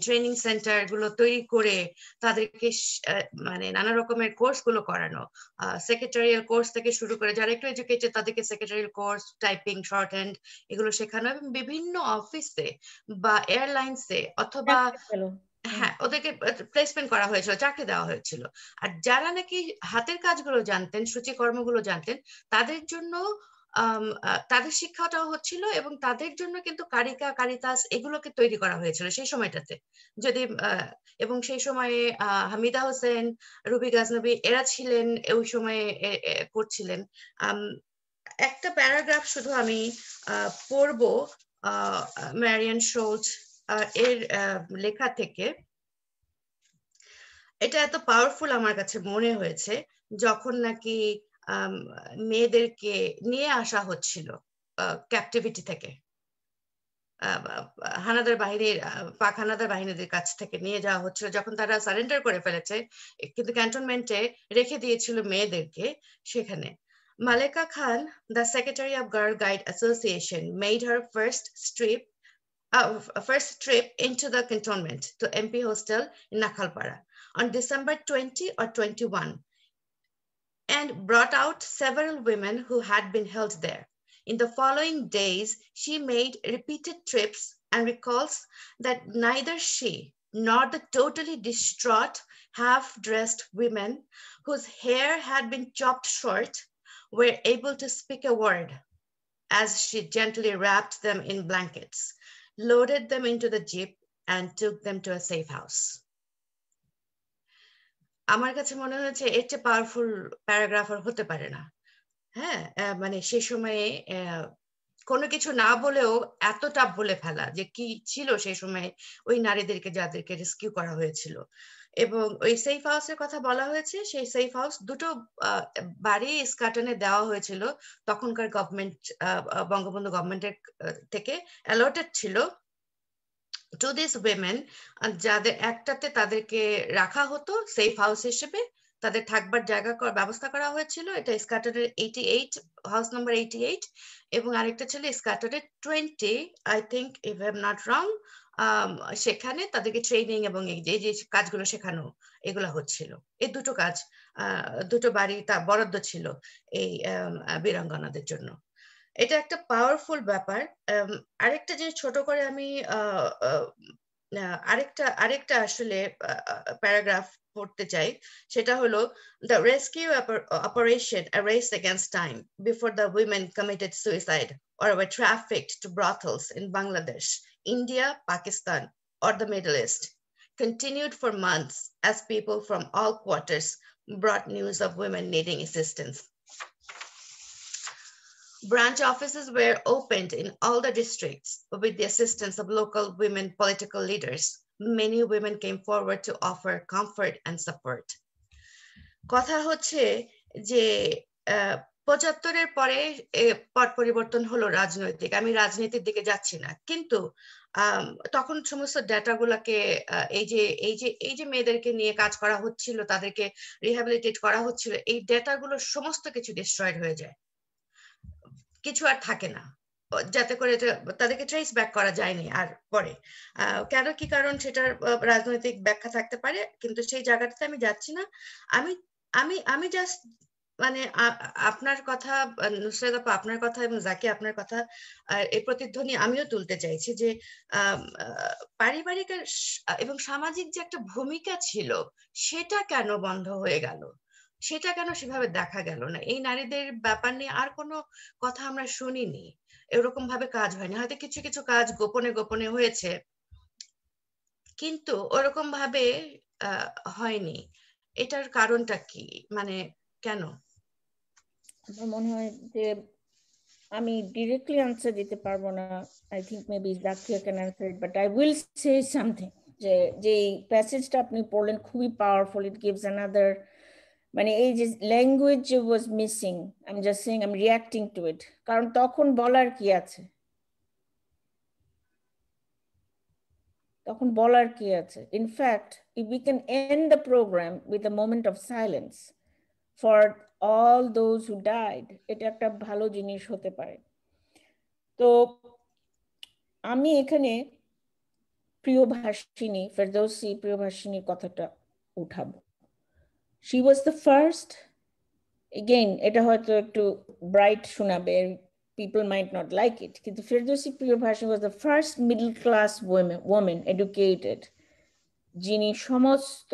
ট্রেনিং সেন্টার গুলো তৈরি করে তাদেরকে মানে নানা রকমের কোর্স গুলো করানো, সেক্রেটারিয়াল কোর্স থেকে শুরু করে যারা একটু এডুকেটেড তাদেরকে secretarial course, typing, short hand এগুলো শেখানো, এবং বিভিন্ন অফিসে বা এয়ারলাইন্সে অথবা হ্যাঁ ওদেরকে প্লেসমেন্ট করা হয়েছিল, চাকরি দেওয়া হয়েছিল। আর যারা নাকি হাতের কাজগুলো জানতেন, সূচিকর্মগুলো জানতেন, তাদের জন্য তাদের শিক্ষাটাও হচ্ছিল এবং তাদের জন্য কিন্তু কারিতাস এগুলোকে তৈরি করা হয়েছিল সেই সময়টাতে। যদি এবং সেই সময়ে হামিদা হোসেন, রুবি গাজনবী এরা ছিলেন ওই সময়ে করছিলেন। একটা প্যারাগ্রাফ শুধু আমি পড়বো ম্যারিয়ান শোলজ এর লেখা থেকে। এটা এত পাওয়ারফুল আমার কাছে মনে হয়েছে যখন নাকি মেয়েদেরকে নিয়ে আসা হচ্ছিল ক্যাপটিভিটি থেকে, হানাদার বাহিনীর পাক হানাদার বাহিনীদের কাছ থেকে নিয়ে যাওয়া হচ্ছিল, যখন তারা সারেন্ডার করে ফেলেছে কিন্তু ক্যান্টনমেন্টে রেখে দিয়েছিল মেয়েদেরকে সেখানে। Malika Khan, the Secretary of Girl Guide Association, made her first trip into the cantonment to MP hostel in Nakhalpara on December 20 or 21 and brought out several women who had been held there. In the following days, she made repeated trips and recalls that neither she nor the totally distraught, half-dressed women whose hair had been chopped short were able to speak a word as she gently wrapped them in blankets, loaded them into the jeep, and took them to a safe house. আমার কাছে মনে হয়েছে এর চেয়ে powerful paragraph আর হতে পারে না। হ্যাঁ মানে সে সময়ে কোনো কিছু না বলেও এতটা বলে ফেলা যে কি ছিল সেই সময়ে ওই নারীদেরকে যাদেরকে রেস্কিউ করা হয়েছিল। এবং ওই সেফ হাউসের কথা বলা হয়েছে, সেই সেফ হাউস দুটো বাড়ি ইস্কাটনে দেওয়া হয়েছিল তখনকার গভর্নমেন্ট, বঙ্গবন্ধু গভর্নমেন্টের থেকে অ্যালটেড ছিল টু দিস উইমেন, যাদের একটাতে তাদেরকে রাখা হতো সেফ হাউস হিসেবে, তাদের থাকবার জায়গা ব্যবস্থা করা হয়েছিল, এটা স্কাটারের 88 হাউস নাম্বার 88, এবং আরেকটা ছিল স্কাটারের 20 I think if I am not wrong, সেখানে তাদেরকে ট্রেনিং এবং এই যে কাজগুলো শেখানো এগুলো হচ্ছিল। এই দুটো কাজ, দুটো বাড়ি তা বরাদ্দ ছিল এই বীরাঙ্গনাদের জন্য। এটা একটা পাওয়ারফুল ব্যাপার। আরেকটা জিনিস ছোট করে আমি আরেকটা আসলে প্যারাগ্রাফ পড়তে চাই, সেটা হলো the rescue operation a race against time before the women committed suicide or were trafficked to brothels in Bangladesh, India, Pakistan or the Middle East continued for months as people from all quarters brought news of women needing assistance. Branch offices were opened in all the districts with the assistance of local women political leaders. Many women came forward to offer comfort and support. কথা হচ্ছে যে 75-এর পরে পট পরিবর্তন হলো রাজনৈতিক, আমি রাজনীতির দিকে যাচ্ছি না, কিন্তু তখন সমস্ত ডেটাগুলোকে এই যে মেয়েদেরকে নিয়ে কাজ করা হচ্ছিল, তাদেরকে রিহ্যাবিলিটেট করা হচ্ছিল, এই ডেটাগুলো সমস্ত কিছু ডিস্ট্রয়েড হয়ে যায়, কিছু আর থাকে না, যাতে করে তাদেরকে ট্রেস ব্যাক করা যায়নি আর পরে। কেন কি কারণ সেটার রাজনৈতিক ব্যাখ্যা থাকতে পারে, কিন্তু সেই জায়গাটাতে আমি যাচ্ছি না। আমি আমি আমি জাস্ট মানে আপনার কথা, নুসরাত আপা আপনার কথা এবং জাকি আপনার কথা এই প্রতিধ্বনি আমিও তুলতে চাইছি যে পারিবারিক এবং সামাজিক যে একটা ভূমিকা ছিল সেটা কেন বন্ধ হয়ে গেল, সেটা কেন সেভাবে দেখা গেল না? এই নারীদের ব্যাপার নিয়ে আর কোনো কথা আমরা শুনিনি, এরকম ভাবে কাজ হয়নি। হয়তো কিছু কিছু কাজ গোপনে গোপনে হয়েছে, কিন্তু ওরকম ভাবে হয়নি। এটার কারণটা কি, মানে কেন? আমার মনে হয় যে আমি ডিরেক্টলি আনসার দিতে পারবো না। I think maybe Zakia can answer it, but I will say something. যে প্যাসেজটা আপনি পড়লেন খুবই পাওয়ারফুল, ইট গিভস অ্যানাদার, মানে এই যে language was missing, I am just saying, I am reacting to it. কারণ তখন বলার কি আছে, তখন বলার কি আছে? In fact if we can end the program with a moment of silence for all those who died, এটা একটা ভালো জিনিস হতে পারে। তো আমি এখানে প্রিয়ভাষিনী, ফেরদৌসী প্রিয়ভাষিনীর কথাটা উঠাবো। She was the first, again এটা হয়তো একটু ব্রাইট শোনাবে, people might not like it, কিন্তু Ferdousi প্রিয়ভাষিনী was the first middle class woman educated যিনি সমস্ত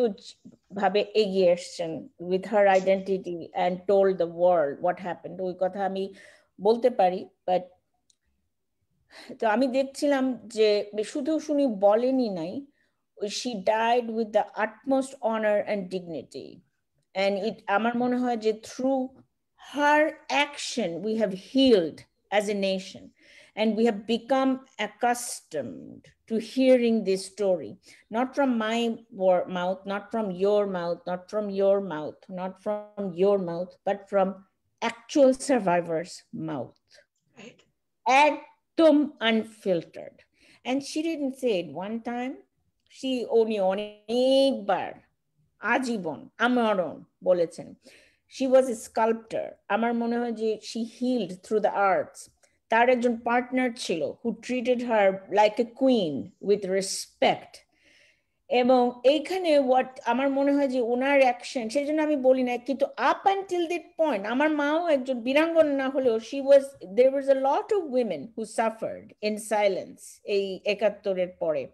ভাবে এগিয়ে এসছেন with her identity and told the world what happened। ওই কথা আমি বলতে পারি, বাট তো আমি দেখছিলাম যে শুধু শুনি বলেনি নাই, she died with the utmost honor and dignity, and it আমার মনে হয় যে through her action we have healed as a nation, and we have become accustomed to hearing this story, not from my mouth, not from your mouth, not from your mouth, not from your mouth, but from actual survivors' mouth. Right. একদম unfiltered. And she didn't say it one time, she only অনেকবার আজীবন আমরণ বলেছেন। She was a sculptor, আমার মনে হয় যে she healed through the arts। তার একজন পার্টনার ছিল who treated her like a queen with respect। এবং এইখানে what আমার মনে হয় যে ওনার অ্যাকশন, সেই জন্য আমি বলি না, কিন্তু আপ আনটিল দ্যাট পয়েন্ট আমার মাও একজন বীরাঙ্গনা না হলেও there was a lot of women who suffered in silence এই ৭১-এর পরে।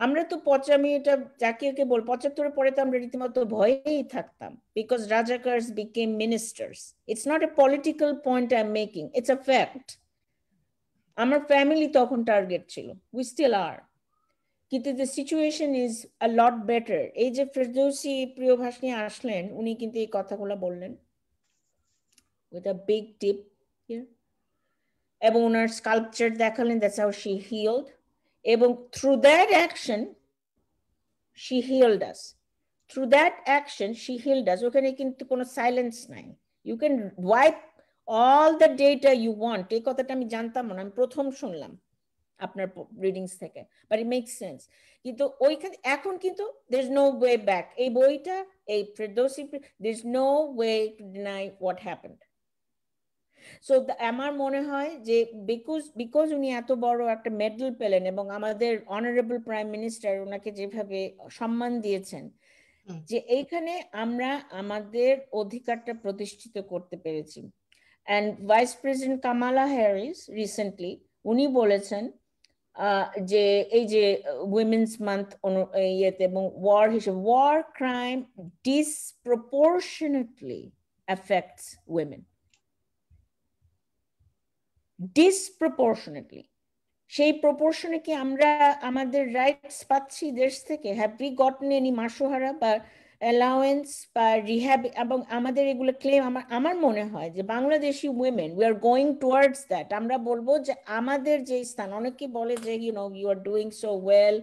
আমরা তো আমি এটা জাকিয়াকে বল ৭৫-এর পরে তো আমরা রীতিমতো ভয়েই থাকতাম, because Rajakars became ministers. It's not a political point I'm making, it's a fact. আমার ফ্যামিলি তখন টার্গেট ছিল, we still are, কিন্তু the situation is a lot better। এই যে ফেরদৌসী প্রিয়ভাষিনী আসলেন, উনি কিন্তু এই কথাগুলো বললেন with a big tip here, এবং ওনার স্কাল্পচার দেখালেন, that's how she healed, এবং through that action she healed us, through that action she healed us। ওখানে কিন্তু কোনো সাইলেন্স নাই, you can wipe all the data you want। এই কথাটা আমি জানতাম না, আমি প্রথম শুনলাম আপনার রিডিংস থেকে, বাট ইট মেক্স সেন্স। কিন্তু ওইখানে এখন কিন্তু there is no way back। এই বইটা, এই Ferdousi, there is no way to deny what happened। So আমার মনে হয় যে বিকজ উনি এত বড় একটা মেডেল পেলেন এবং আমাদের অনারেবল প্রাইম মিনিস্টার ওনাকে যেভাবে সম্মান দিয়েছেন, যে এইখানে আমরা আমাদের অধিকারটা প্রতিষ্ঠিত করতে পেরেছি। And vice president Kamala Harris recently উনি বলেছেন যে এই যে উইমেন্স মান্থ ইয়েতে এবং ওয়ার হিসেবে, war crime disproportionately affects women, disproportionately। সেই প্রপোর্শনে কি আমরা আমাদের রাইটস পাচ্ছি দেশ থেকে? হ্যাভ উই গটন এনি মাসোহারা বা অ্যালাউয়েন্স বা রিহ্যাব? এবং আমাদের এগুলো ক্লেম, আমার মনে হয় যে Bangladeshi women we are going towards that. আমরা বলবো যে আমাদের যে স্থান, অনেকে বলে যে you are doing so well,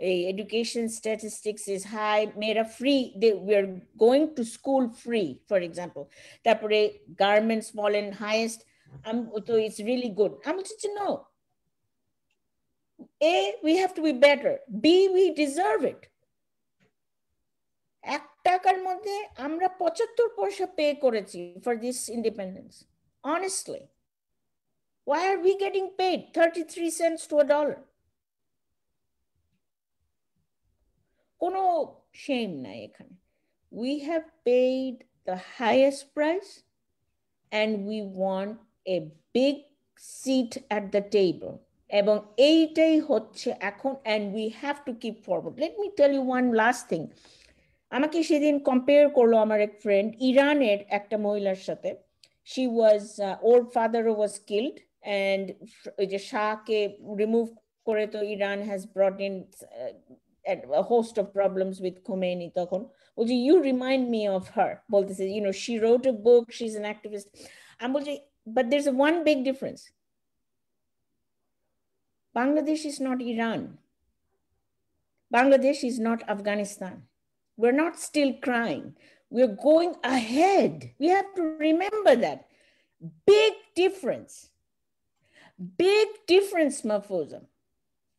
এই এডুকেশন স্ট্যাটিস্টিক্স ইজ হাই, মেয়েরা free, we are going to school free for example, তারপরে গার্মেন্টস বলেন হাইয়েস্ট, তো ইটস রিয়েলি গুড। আমি বলছি no, A, we have to be better, B, we deserve it। 1 টাকার মধ্যে আমরা 75 পয়সা পে করেছি for this independence, honestly। Why are we getting paid 33 cents to $1? কোনো shame নাই এখানে। We have paid the highest price, and we want a big seat at the table. এবং এইটাই হচ্ছে এখন, and we have to keep forward. Let me tell you one last thing. আমাকে সেদিন compare করলো আমার এক ফ্রেন্ড ইরানের একটা মহিলার সাথে। she was old father was killed, and ওই যে শাহকে রিমুভ করে তো Iran has brought in a host of problems with Khomeini তখন। বলছি you remind me of her, বলতেছে you know she wrote a book, she's an activist। আমি বলছি but there's one big difference. Bangladesh is not Iran. Bangladesh is not Afghanistan. We're not still crying. We're going ahead. We have to remember that. Big difference. Big difference, Mahfouza.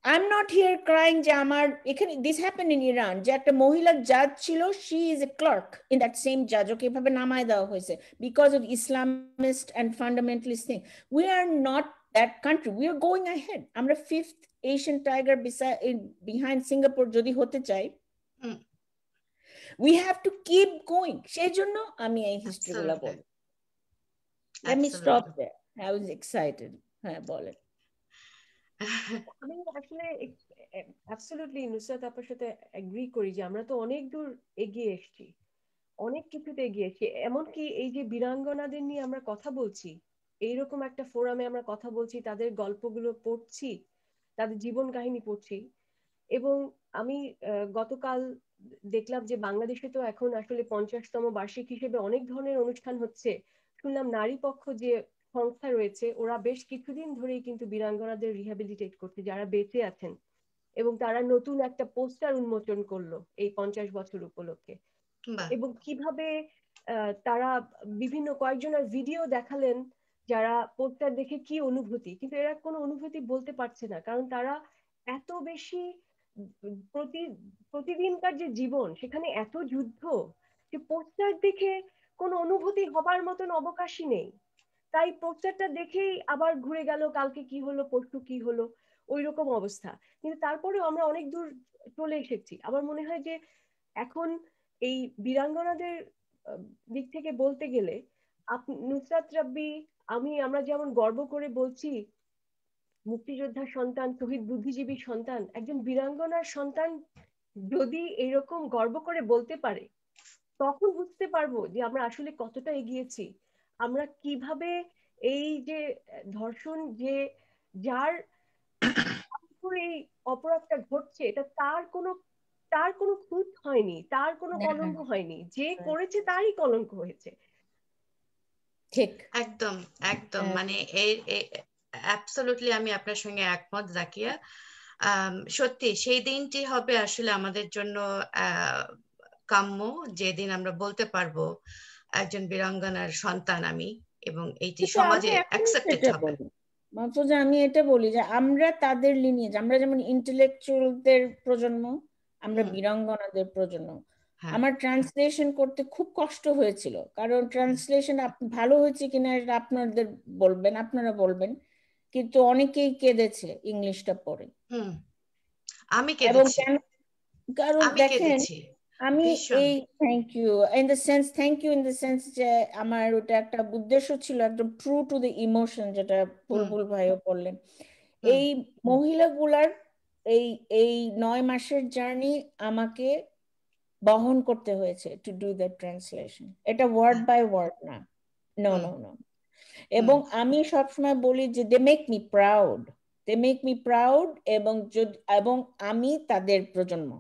I'm not here crying, Jamar. This happened in Iran. Jata Mohila judge chilo, she is a clerk in that same judge. Okay, because of Islamist and fundamentalist thing. We are not that country. We are going ahead. I'm the 5th Asian tiger behind Singapore. Jodi hote chai. We have to keep going. Sejonno ami ei history gulo bol. Let me stop there. I was excited. হ্যাঁ বলেন। আমি আসলে absolutely Nusrat আপার সাথে agri করি যে আমরা তো অনেক দূর এগিয়ে এসেছি, অনেক কিছুতে এগিয়ে এসেছি। এমনকি এই যে বীরাঙ্গনাদের নিয়ে আমরা কথা বলছি, এইরকম একটা ফোরামে আমরা কথা বলছি, তাদের গল্পগুলো পড়ছি, তাদের জীবন কাহিনী পড়ছি। এবং আমি গতকাল দেখলাম যে বাংলাদেশে তো এখন আসলে 50তম বার্ষিক হিসেবে অনেক ধরনের অনুষ্ঠান হচ্ছে। শুনলাম নারী পক্ষ যে সংস্থা রয়েছে ওরা বেশ কিছুদিন ধরেই কিন্তু বীরাঙ্গনাদের রিহ্যাবিলিটেট করছে যারা বেঁচে আছেন, এবং তারা নতুন একটা পোস্টার উন্মোচন করলো এই 50 বছর উপলক্ষে। এবং কিভাবে তারা বিভিন্ন কয়েকজনের ভিডিও দেখালেন যারা পোস্টার দেখে কি অনুভূতি, কিন্তু এরা কোনো অনুভূতি বলতে পারছে না, কারণ তারা এত বেশি প্রতিদিনকার যে জীবন সেখানে এত যুদ্ধ যে পোস্টার দেখে কোনো অনুভূতি হবার মতন অবকাশই নেই। তাই পোস্টারটা দেখেই আবার ঘুরে গেল, কালকে কি হলো, পরশু কি হলো, ওই রকম অবস্থা। কিন্তু তারপরেও আমরা অনেক দূর চলে এসেছি। আমার মনে হয় যে এখন এই বীরাঙ্গনাদের দিক থেকে বলতে গেলে নুসরাত রাব্বি, আমরা যেমন গর্ব করে বলছি মুক্তিযোদ্ধার সন্তান, শহীদ বুদ্ধিজীবী সন্তান, একজন বীরাঙ্গনার সন্তান যদি এরকম গর্ব করে বলতে পারে তখন বুঝতে পারবো যে আমরা আসলে কতটা এগিয়েছি। আমরা কিভাবে এই যে ধর্ষণ, যে যার এই অপরাধটা ঘটছে এটা তার কোনো খুঁত হয়নি, তার কোনো কলঙ্ক হয়নি, যে করেছে তারই কলঙ্ক হয়েছে। ঠিক, একদম একদম, মানে অ্যাবসলিউটলি আমি আপনার সঙ্গে একমত জাকিয়া। সত্যি সেই দিনটি হবে আসলে আমাদের জন্য কাম্য, যেদিন আমরা বলতে পারবো একজন বীরাঙ্গনার সন্তান আমি, এবং এইটি সমাজে অ্যাকসেপ্টেড হবে। মাহফুজা আমি এটা বলি যে আমরা তাদের লিনিয়েজ, আমরা যেমন ইন্টেলেকচুয়ালদের প্রজন্ম, আমরা বীরাঙ্গনাদের প্রজন্ম। আমার ট্রান্সলেশন করতে খুব কষ্ট হয়েছিল, কারণ ট্রান্সলেশন ভালো হয়েছে কিনা এটা আপনাদের বলবেন, আপনারা বলবেন, কিন্তু অনেকেই কেঁদেছে ইংলিশটা পড়ে। আমি কেঁদেছি, কারণ দেখেন আমি এই thank you in the sense যে আমার ওটা একটা উদ্দেশ্য ছিল একদম ট্রু টু দ্য ইমোশন, যেটা বুলবুল ভাইও বললেন। এই মহিলাগুলার এই 9 মাসের জার্নি আমাকে বহন করতে হয়েছে টু ডু দ্য ট্রান্সলেশন। এটা ওয়ার্ড বাই ওয়ার্ড না, নো নো নো। এবং আমি সবসময় বলি যে দে মেক মি প্রাউড, এবং আমি তাদের প্রজন্ম,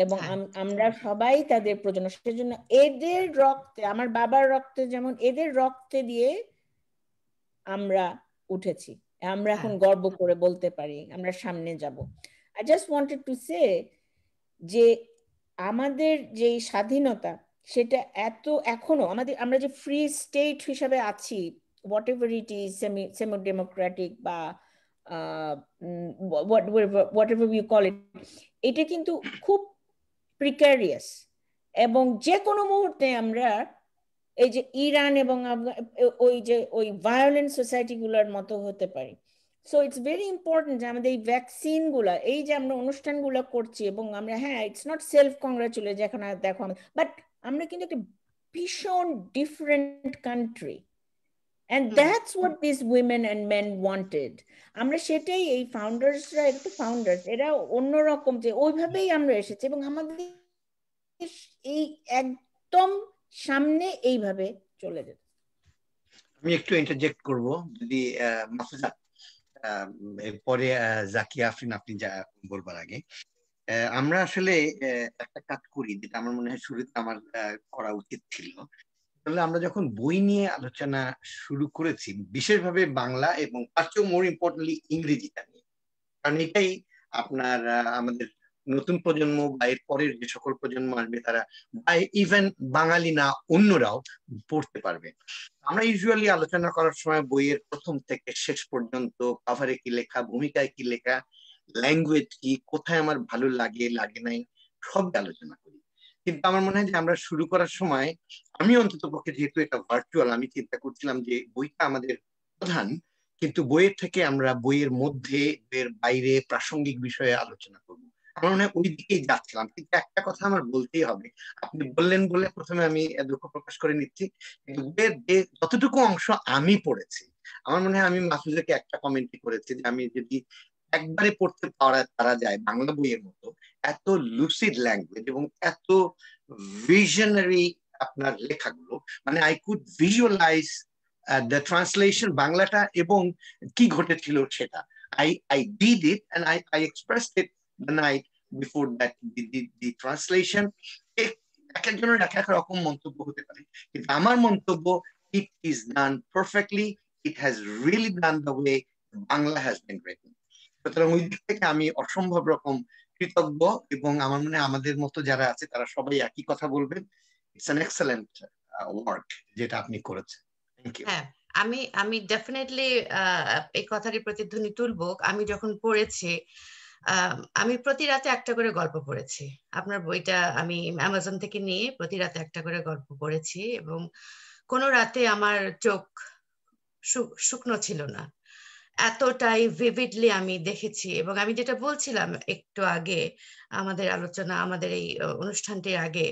এবং আমরা সবাই তাদের প্রজন্ম। সেজন্য এদের রক্তে, আমার বাবার রক্তে যেমন, এদের রক্তে দিয়ে আমরা উঠেছি, আমরা এখন গর্ব করে বলতে পারি আমরা সামনে যাব। I just wanted to say যে আমাদের যে স্বাধীনতা সেটা এখনো আমরা যে ফ্রি স্টেট হিসাবে আছি, whatever it is, semi-democratic বা whatever we call it, এটা কিন্তু খুব প্রিকারিয়াস, এবং যে কোনো মুহূর্তে আমরা এই যে ইরান এবং ওই ভায়োলেন্ট সোসাইটি গুলোর মতো হতে পারি। সো ইটস ভেরি ইম্পর্টেন্ট যে আমাদের এই ভ্যাকসিন গুলা, এই যে আমরা অনুষ্ঠানগুলো করছি, এবং আমরা ইটস নট সেলফ কংগ্রাচুলেট যেখানে দেখো, বাট আমরা কিন্তু একটা ভীষণ different country, and that's what these women and men wanted. আমরা সেটাই, এই ফাউন্ডার্সরা, এটা তো ফাউন্ডার্স, এরা অন্যরকম, যে ওইভাবেই আমরা এসেছি এবং আমাদের এই একদম সামনে এইভাবে চলে যেত। আমি একটু ইন্টারজেক্ট করব যদি মাহফুজা, এরপরে জাকিয়া আফরিন আপনি যা বলবার আগে, আমরা আসলে একটা কাজ করি যেটা আমার মনে হয় শুরুতে আমার করা উচিত ছিল। তাহলে আমরা যখন বই নিয়ে আলোচনা শুরু করেছি, বিশেষভাবে বাংলা এবং তার চেয়েও মোর ইম্পর্টেন্টলি ইংরেজিটা নিয়ে, কারণ এটাই আপনার আমাদের নতুন প্রজন্ম বা এর পরের যে সকল প্রজন্ম আসবে তারা, বা ইভেন বাঙালি না অন্যরাও পড়তে পারবে। আমরা ইউজুয়ালি আলোচনা করার সময় বইয়ের প্রথম থেকে শেষ পর্যন্ত কভারে কি লেখা, ভূমিকায় কি লেখা, ল্যাঙ্গুয়েজ কি, কোথায় আমার ভালো লাগে লাগে নাই, সব আলোচনা করি। কিন্তু আমার মনে হয় যে আমরা শুরু করার সময়, আমি অন্তত পক্ষে যেহেতু এটা ভার্চুয়াল, আমি চিন্তা করছিলাম যে বইটা আমাদের প্রধান, কিন্তু বইয়ের থেকে আমরা বইয়ের মধ্যে, বইয়ের বাইরে প্রাসঙ্গিক বিষয়ে আলোচনা করব। আমার মনে হয় ওই দিকেই যাচ্ছিলাম। কিন্তু একটা কথা আমার বলতেই হবে, আপনি বললেন বলে প্রথমে আমি দুঃখ প্রকাশ করে নিচ্ছি, কিন্তু বইয়ের যতটুকু অংশ আমি পড়েছি, আমার মনে হয় আমি মাহফুজাকে একটা কমেন্টই করেছি যে আমি যদি একবারে পড়তে পারা যায় বাংলা বইয়ের মতো, এত লুসিড ল্যাঙ্গুয়েজ এবং এত ভিশনারি আপনার লেখাগুলো, মানে I could visualise the translation বাংলাটা এবং কি ঘটেছিল সেটা। I did it and I expressed it the night before that the translation. এক একজনের এক এক রকম মন্তব্য হতে পারে, কিন্তু আমার মন্তব্য, it is done perfectly, it has really done the way Bangla has been written. সুতরাং ওই দিক থেকে আমি অসম্ভব রকম কৃতজ্ঞ, এবং আমার মনে হয় আমাদের মতো যারা আছে তারা সবাই একই কথা বলবেন, ইটস অ্যান এক্সেলেন্ট ওয়ার্ক যেটা আপনি করেছেন। Thank you. হ্যাঁ, আমি ডেফিনেটলি এই কথারই প্রতিধ্বনি তুলবো। আমি যখন পড়েছি, আমি প্রতি রাতে একটা করে গল্প পড়েছি। আপনার বইটা আমি অ্যামাজন থেকে নিয়ে প্রতি রাতে একটা করে গল্প পড়েছি, এবং কোনো রাতে আমার চোখ শুকনো ছিল না, এতটাই ভিভিডলি আমি দেখেছি। এবং আমি যেটা বলছিলাম একটু আগে আমাদের আলোচনা, আমাদের এই অনুষ্ঠানটির আগে,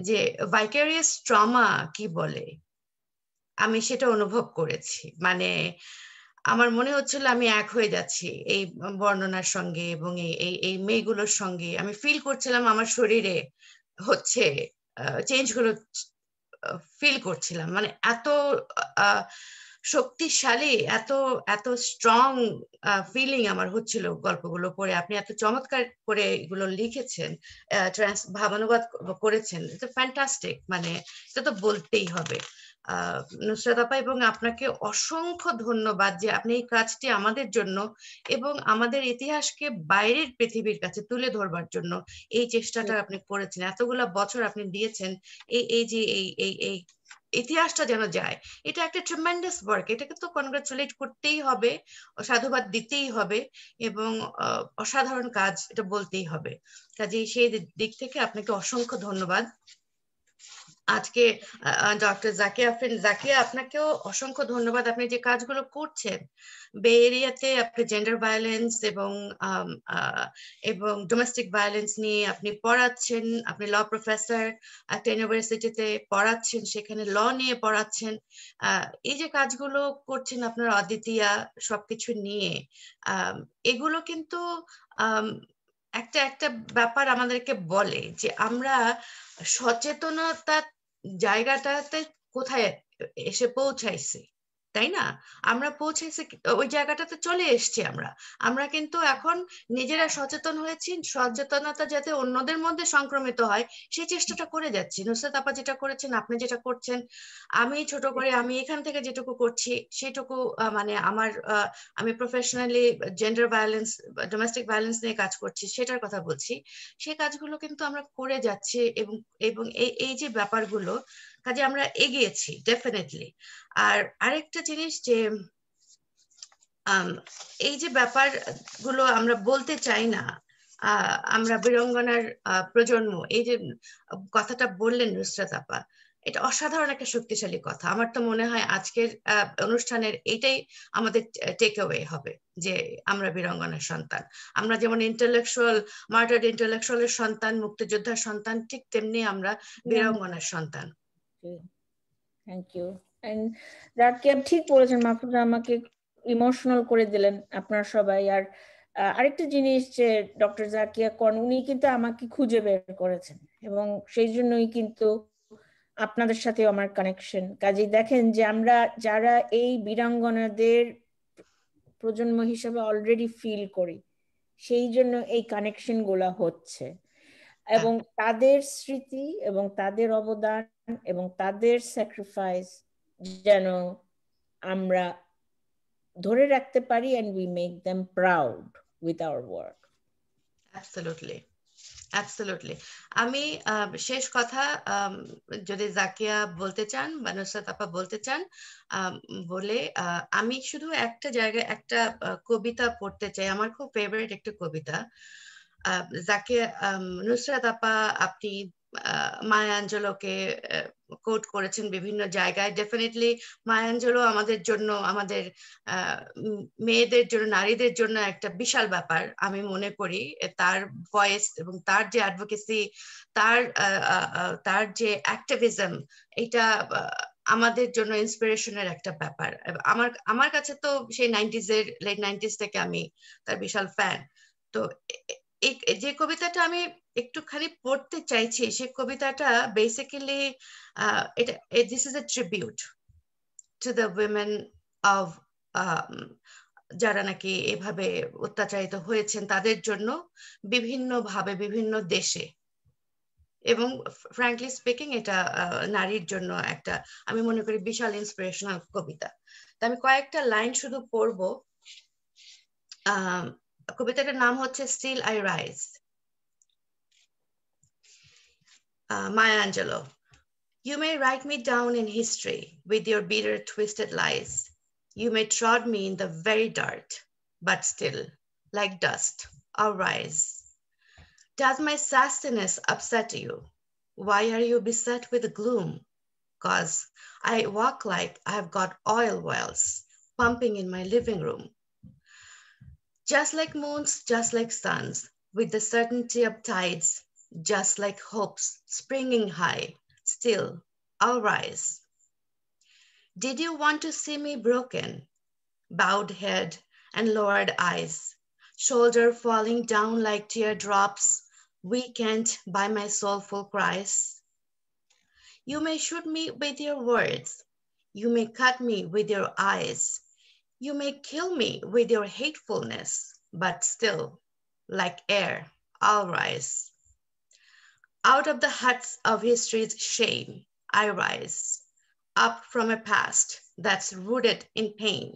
যে ভাইকারিয়াস ট্রমা কি বলে, আমি সেটা অনুভব করেছি। মানে আমার মনে হচ্ছিল আমি এক হয়ে যাচ্ছি এই বর্ণনার সঙ্গে, এবং এই এই মেয়েগুলোর সঙ্গে আমি ফিল করছিলাম, আমার শরীরে হচ্ছে চেঞ্জ গুলো ফিল করছিলাম। মানে এত শক্তিশালী, এত এত স্ট্রং ফিলিং আমার হচ্ছিল গল্পগুলো পড়ে। আপনি এত চমৎকার করে এগুলো লিখেছেন, ভাবানুবাদ করেছেন, এটা ফ্যান্টাস্টিক, মানে এটা তো বলতেই হবে। নুসরাত আপা, এবং আপনাকে অসংখ্য ধন্যবাদ যে আপনি এই কাজটি আমাদের জন্য এবং আমাদের ইতিহাসকে বাইরের পৃথিবীর কাছে তুলে ধরবার জন্য এই চেষ্টাটা আপনি করেছেন। এতগুলা বছর আপনি দিয়েছেন এই যে এই ইতিহাসটা যেন যায়, এটা একটা ট্রেমেন্ডাস ওয়ার্ক। এটাকে তো কনগ্রাচুলেট করতেই হবে, সাধুবাদ দিতেই হবে, এবং অসাধারণ কাজ, এটা বলতেই হবে। কাজেই সেই দিক থেকে আপনাকে অসংখ্য ধন্যবাদ। আজকে ডক্টর জাকিয়া আফরিন, জাকিয়া, আপনাকেও অসংখ্য ধন্যবাদ। আপনি যে কাজগুলো করছেন বে এরিয়াতে, আপনি জেন্ডার ভায়োলেন্স এবং ডোমেস্টিক ভায়োলেন্স নিয়ে আপনি পড়াচ্ছেন, আপনি ল প্রফেসর একটা ইউনিভার্সিটিতে পড়াচ্ছেন, সেখানে ল নিয়ে পড়াচ্ছেন। এই যে কাজগুলো করছেন আপনার অদ্বিতীয়া সবকিছু নিয়ে, এগুলো কিন্তু একটা একটা ব্যাপার আমাদেরকে বলে যে আমরা সচেতনতা জায়গাটাতে কোথায় এসে পৌঁছাইছি, তাই না? আমরা পৌঁছেছি, ওই জায়গাটাতে চলে এসছি। আমরা কিন্তু এখন নিজেরা সচেতন হয়েছি, সচেতনতা যাতে অন্যদের মধ্যে সংক্রমিত হয় সেই চেষ্টাটা করে যাচ্ছি। নুসরাত আপা যেটা করেছেন, আপনি যেটা করছেন, আমি ছোট করে আমি এখান থেকে যেটুকু করছি সেটুকু, মানে আমি professionally gender violence, domestic violence নিয়ে কাজ করছি, সেটার কথা বলছি। সেই কাজগুলো কিন্তু আমরা করে যাচ্ছি, এবং এবং এই যে ব্যাপারগুলো, কাজে আমরা এগিয়েছি ডেফিনেটলি। আর আরেকটা জিনিস যে এই যে ব্যাপারগুলো আমরা বলতে চাই না, আমরা বীরাঙ্গনার প্রজন্ম, এই যে কথাটা বললেন নুসরাত আপা, এটা অসাধারণ একটা শক্তিশালী কথা। আমার তো মনে হয় আজকের অনুষ্ঠানের এইটাই আমাদের টেক অ্যাওয়ে হবে, যে আমরা বীরাঙ্গনার সন্তান। আমরা যেমন ইন্টেলেকচুয়াল, মার্টার্ড ইন্টেলেকচুয়ালের সন্তান, মুক্তিযোদ্ধার সন্তান, ঠিক তেমনি আমরা বীরাঙ্গনার সন্তান। Thank you. এন্ড রাকিব ঠিক বলেছেন, মাহফুজা আমাকে ইমোশনাল করে দিলেন আপনারা সবাই। আর আরেকটা জিনিস যে ডক্টর জাকিয়া কন উনি কিন্তু আমাকে খুঁজে বের করেছেন এবং সেই জন্যই কিন্তু আপনাদের সাথে আমার কানেকশন। কাজেই দেখেন যে আমরা যারা এই বীরাঙ্গনাদের প্রজন্ম হিসেবে অলরেডি ফিল করি, সেই জন্য এই কানেকশন গুলা হচ্ছে এবং তাদের স্মৃতি এবং তাদের অবদান এবং তাদের স্যাক্রিফাইস যেন আমরা ধরে রাখতে পারি and we make them proud with our work. Absolutely. Absolutely. আমি শেষ কথা যদি জাকিয়া বলতে চান বা নুসরাত আপা বলতে চান বলে আমি শুধু একটা জায়গায় একটা কবিতা পড়তে চাই, আমার খুব ফেভারিট একটা কবিতা। জাকিয়া নুসরাত আপা আপনি মায়া আঞ্জেলোকে কোট করেছেন বিভিন্ন জায়গায়। ডেফিনেটলি মায়া আঞ্জেলো আমাদের জন্য, আমাদের মেয়েদের জন্য, নারীদের জন্য একটা বিশাল ব্যাপার আমি মনে করি। তার ভয়েস এবং তার যে অ্যাডভোকেসি, তার যে অ্যাক্টিভিজম, এটা আমাদের জন্য ইন্সপিরেশনের একটা ব্যাপার। আমার কাছে তো সেই লেট 90s থেকে আমি তার বিশাল ফ্যান। তো যে কবিতাটা আমি একটুখানি পড়তে চাইছি, সেই কবিতাটা বেসিক্যালি এটা this is a tribute to the women of যারা নাকি এভাবে অত্যাচারিত হয়েছেন তাদের জন্য বিভিন্নভাবে বিভিন্ন দেশে। এবং ফ্র্যাঙ্কলি স্পিকিং এটা নারীর জন্য একটা আমি মনে করি বিশাল ইন্সপিরেশনাল কবিতা। তা আমি কয়েকটা লাইন শুধু পড়বো। কবিতাটার নাম হচ্ছে still I rise. Maya Angelou. You may write me down in history with your bitter, twisted lies. You may trod me in the very dirt, but still, like dust, I'll rise. Does my sassiness upset you? Why are you beset with gloom? 'Cause I walk like I've got oil wells pumping in my living room. Just like moons, just like suns, with the certainty of tides, just like hopes springing high, still I'll rise. Did you want to see me broken, bowed head and lowered eyes, shoulder falling down like teardrops, weakened by my soulful cries? You may shoot me with your words, you may cut me with your eyes, you may kill me with your hatefulness, but still, like air, I'll rise. Out of the huts of history's shame, I rise. Up from a past that's rooted in pain,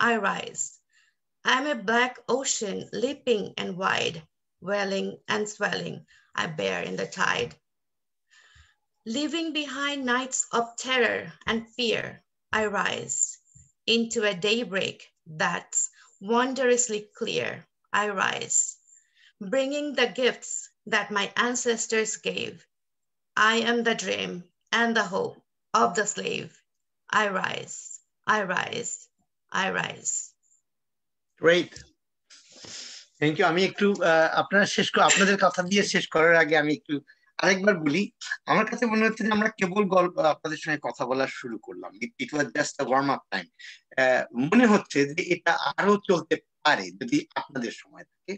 I rise. I'm a black ocean, leaping and wide, welling and swelling, I bear in the tide. Leaving behind nights of terror and fear, I rise. Into a daybreak that's wondrously clear, I rise. Bringing the gifts that my ancestors gave. I am the dream and the hope of the slave. I rise, I rise, I rise. Great. Thank you. আমি একটু আপনাদের কথা দিয়ে শেষ করার আগে আমি একটু আরেকবার বলি। আমার কাছে মনে হচ্ছে যে আমরা কেবল গল্প আপনাদের সঙ্গে কথা বলা শুরু করলাম, it was just a warm up time. মনে হচ্ছে যে এটা আরো চলতে পারে যদি আপনাদের সময় থাকে,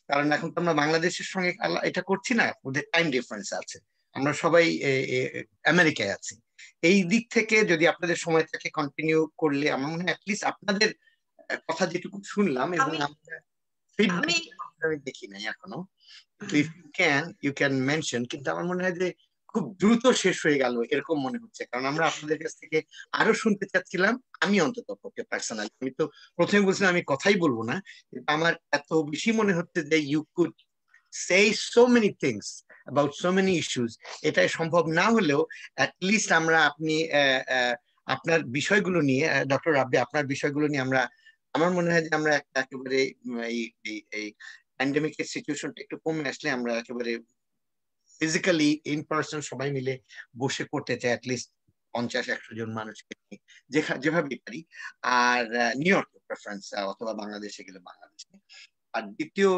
কারণ এখন তো আমরা বাংলাদেশের সঙ্গে এটা করছি না, ওদের টাইম ডিফারেন্স আছে, আমরা সবাই আমেরিকায় আছি। এই দিক থেকে যদি আপনাদের সময় থাকে কন্টিনিউ করলে আমার মনে হয় অ্যাটলিস্ট আপনাদের কথা যেটুকু শুনলাম এবং আমি দেখি নাই এখনো, ইউ ক্যান মেনশন, কিন্তু আমার মনে হয় যে খুব দ্রুত শেষ হয়ে গেল এরকম মনে হচ্ছে, কারণ আমরা আপনাদের কাছ থেকে আরো শুনতে চাচ্ছিলাম। আমি অন্তত পক্ষে পার্সোনালি, আমি তো প্রথমে বলছিলাম আমি কথাই বলবো না, কিন্তু আমার এত বেশি মনে হচ্ছে যে you could say so many things about so many issues. এটাই সম্ভব না হলেও অ্যাটলিস্ট আমরা আপনার বিষয়গুলো নিয়ে, ডক্টর রাব্বি আপনার বিষয়গুলো নিয়ে আমরা, আমার মনে হয় যে আমরা একেবারে এই প্যান্ডেমিকের সিচুয়েশনটা একটু কমে আসলে আমরা একেবারে ফিজিক্যালি ইন পার্সন সবাই মিলে বসে করতে চাই, অ্যাটলিস্ট 50-100 জন মানুষকে যেভাবে পারি। আর নিউ ইয়র্ক প্রেফারেন্স অথবা বাংলাদেশে গেলে বাংলাদেশে। আর দ্বিতীয়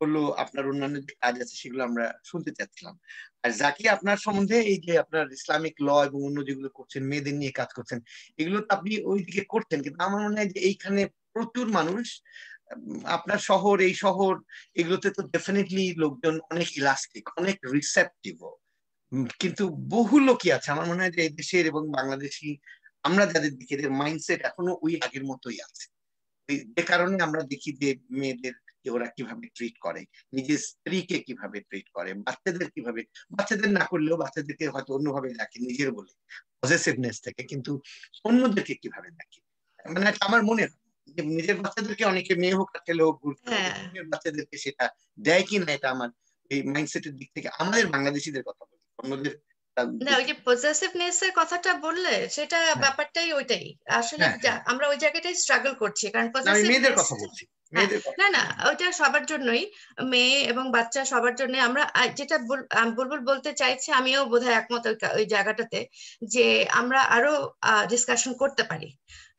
হলো আপনার অন্যান্য যে কাজ আছে সেগুলো আমরা শুনতে চাচ্ছিলাম। আর জাকিয়া, আপনার সম্বন্ধে এই যে আপনার ইসলামিক ল এবং অন্য যেগুলো করছেন, মেয়েদের নিয়ে কাজ করছেন, এগুলো তো আপনি ওই দিকে করছেন, কিন্তু আমার মনে হয় যে এইখানে প্রচুর মানুষ, আপনার শহর, এই শহর, এগুলোতে তো ডেফিনেটলি লোকজন অনেক ইলাস্টিক, অনেক রিসেপটিভ, কিন্তু বহু লোকই আছে আমার মনে হয় যে এই দেশের এবং বাংলাদেশি আমরা যাদের দিকে, এদের মাইন্ডসেট এখনো ওই আগের মতোই আছে। যে কারণে আমরা দেখি যে মেয়েদেরকে ওরা কিভাবে ট্রিট করে, নিজের স্ত্রীকে কিভাবে ট্রিট করে, বাচ্চাদের কিভাবে, বাচ্চাদের না করলেও বাচ্চাদেরকে হয়তো অন্যভাবে দেখে নিজের বলে পজেসিভনেস থেকে, কিন্তু অন্যদেরকে কিভাবে দেখে, মানে আমার মনে হয় যে নিজের বাচ্চাদেরকে অনেকে, মেয়ে হোক আর ছেলে হোক, গুরুত্ব দেয়, হ্যাঁ, কিন্তু অন্যের বাচ্চাদেরকে সেটা দেয় কি না, এটা আমার এই মাইন্ডসেটের দিক থেকে, আমাদের বাংলাদেশিদের কথা বলি, অন্যদের না ওই যে পজেসিভনেস এর কথাটা বললে সেটা হ্যাঁ, ব্যাপারটাই ওইটাই আসলে হ্যাঁ, হ্যাঁ, আমরা ওই জায়গাটাই স্ট্রাগল করছি, কারণ না, আমি মেয়েদের পজেসিভনেস, কথা বলছি, হ্যাঁ, মেয়েদের কথা। না না ওইটা সবার জন্যই, মেয়ে এবং বাচ্চা সবার জন্য। আমরা যেটা বুলবুল বলতে চাইছি, আমিও বোধহয় একমত ওই জায়গাটাতে, যে আমরা আরো ডিসকাশন করতে পারি,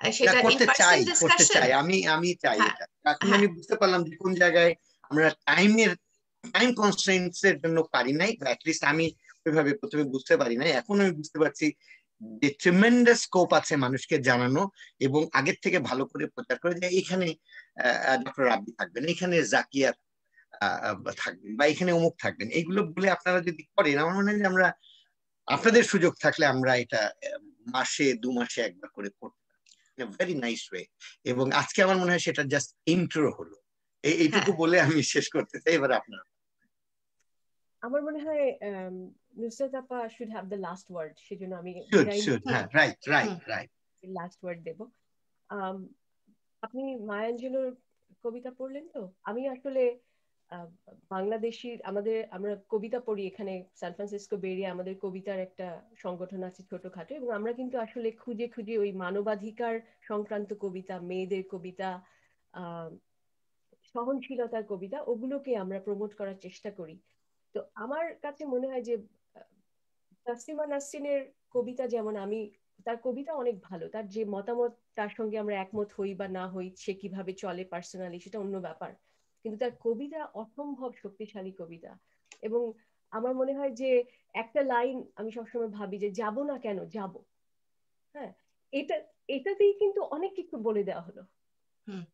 না, সেটা ইন পার্সন করতে ডিসকাশন। চাই, আমি চাই হ্যাঁ, এটা। এখন হ্যাঁ, আমি বুঝতে পারলাম যে কোন জায়গায় আমরা টাইম কনস্ট্রেন্টস এর জন্য পারি নাই, বা অ্যাটলিস্ট আমি ওইভাবে প্রথমে বুঝতে পারি নাই, এখন আমি বুঝতে পারছি যে ট্রিমেন্ডাস স্কোপ আছে মানুষকে জানানো এবং আগের থেকে ভালো করে প্রচার করে, যে এখানে ডক্টর রাব্বি থাকবেন, এখানে জাকিয়া থাকবেন, বা এখানে অমুক থাকবেন, এইগুলো বলে আপনারা যদি করেন, আমার মনে হয় যে আমরা, আপনাদের সুযোগ থাকলে আমরা এটা মাসে 2 মাসে একবার করে করতে পারি, ভেরি নাইস ওয়ে। এবং আজকে আমার মনে হয় সেটা জাস্ট ইন্ট্রো হলো। হ্যাঁ, এইটুকু বলে আমি শেষ করতে চাই, এবার আপনার। আমার মনে হয় নুসরাত আপা should have the last word, সেজন্য আমি বিদায় শুড, নিচ্ছি, হ্যাঁ, right, right, hmm, right. Last word দেব। আম, আপনি মায়া অ্যাঞ্জেলোর কবিতা পড়লেন তো? আমি আসলে আহ, বাংলাদেশি, আমরা কবিতা পড়ি এখানে সান ফ্রান্সিসকো বে এরিয়া, আমাদের কবিতার একটা সংগঠন আছে ছোটখাটো, এবং আমরা কিন্তু আসলে খুঁজে খুঁজে ওই মানবাধিকার সংক্রান্ত কবিতা, মেয়েদের কবিতা, আহ সহনশীলতার কবিতা, ওগুলোকে আমরা প্রমোট করার চেষ্টা করি। তো আমার কাছে মনে হয় যে তাসলিমা নাসরিনের কবিতা, যেমন আমি, তার কবিতা অনেক ভালো, তার যে মতামত, তার সঙ্গে আমরা একমত হই বা না হই, সে কিভাবে চলে পার্সোনালি সেটা অন্য ব্যাপার, কিন্তু তার কবিতা অসম্ভব শক্তিশালী কবিতা। এবং আমার মনে হয় যে একটা লাইন আমি সবসময় ভাবি যে যাব না কেন, যাব। হ্যাঁ, এটা এটাতেই কিন্তু অনেক কিছু বলে দেওয়া হলো। হুম,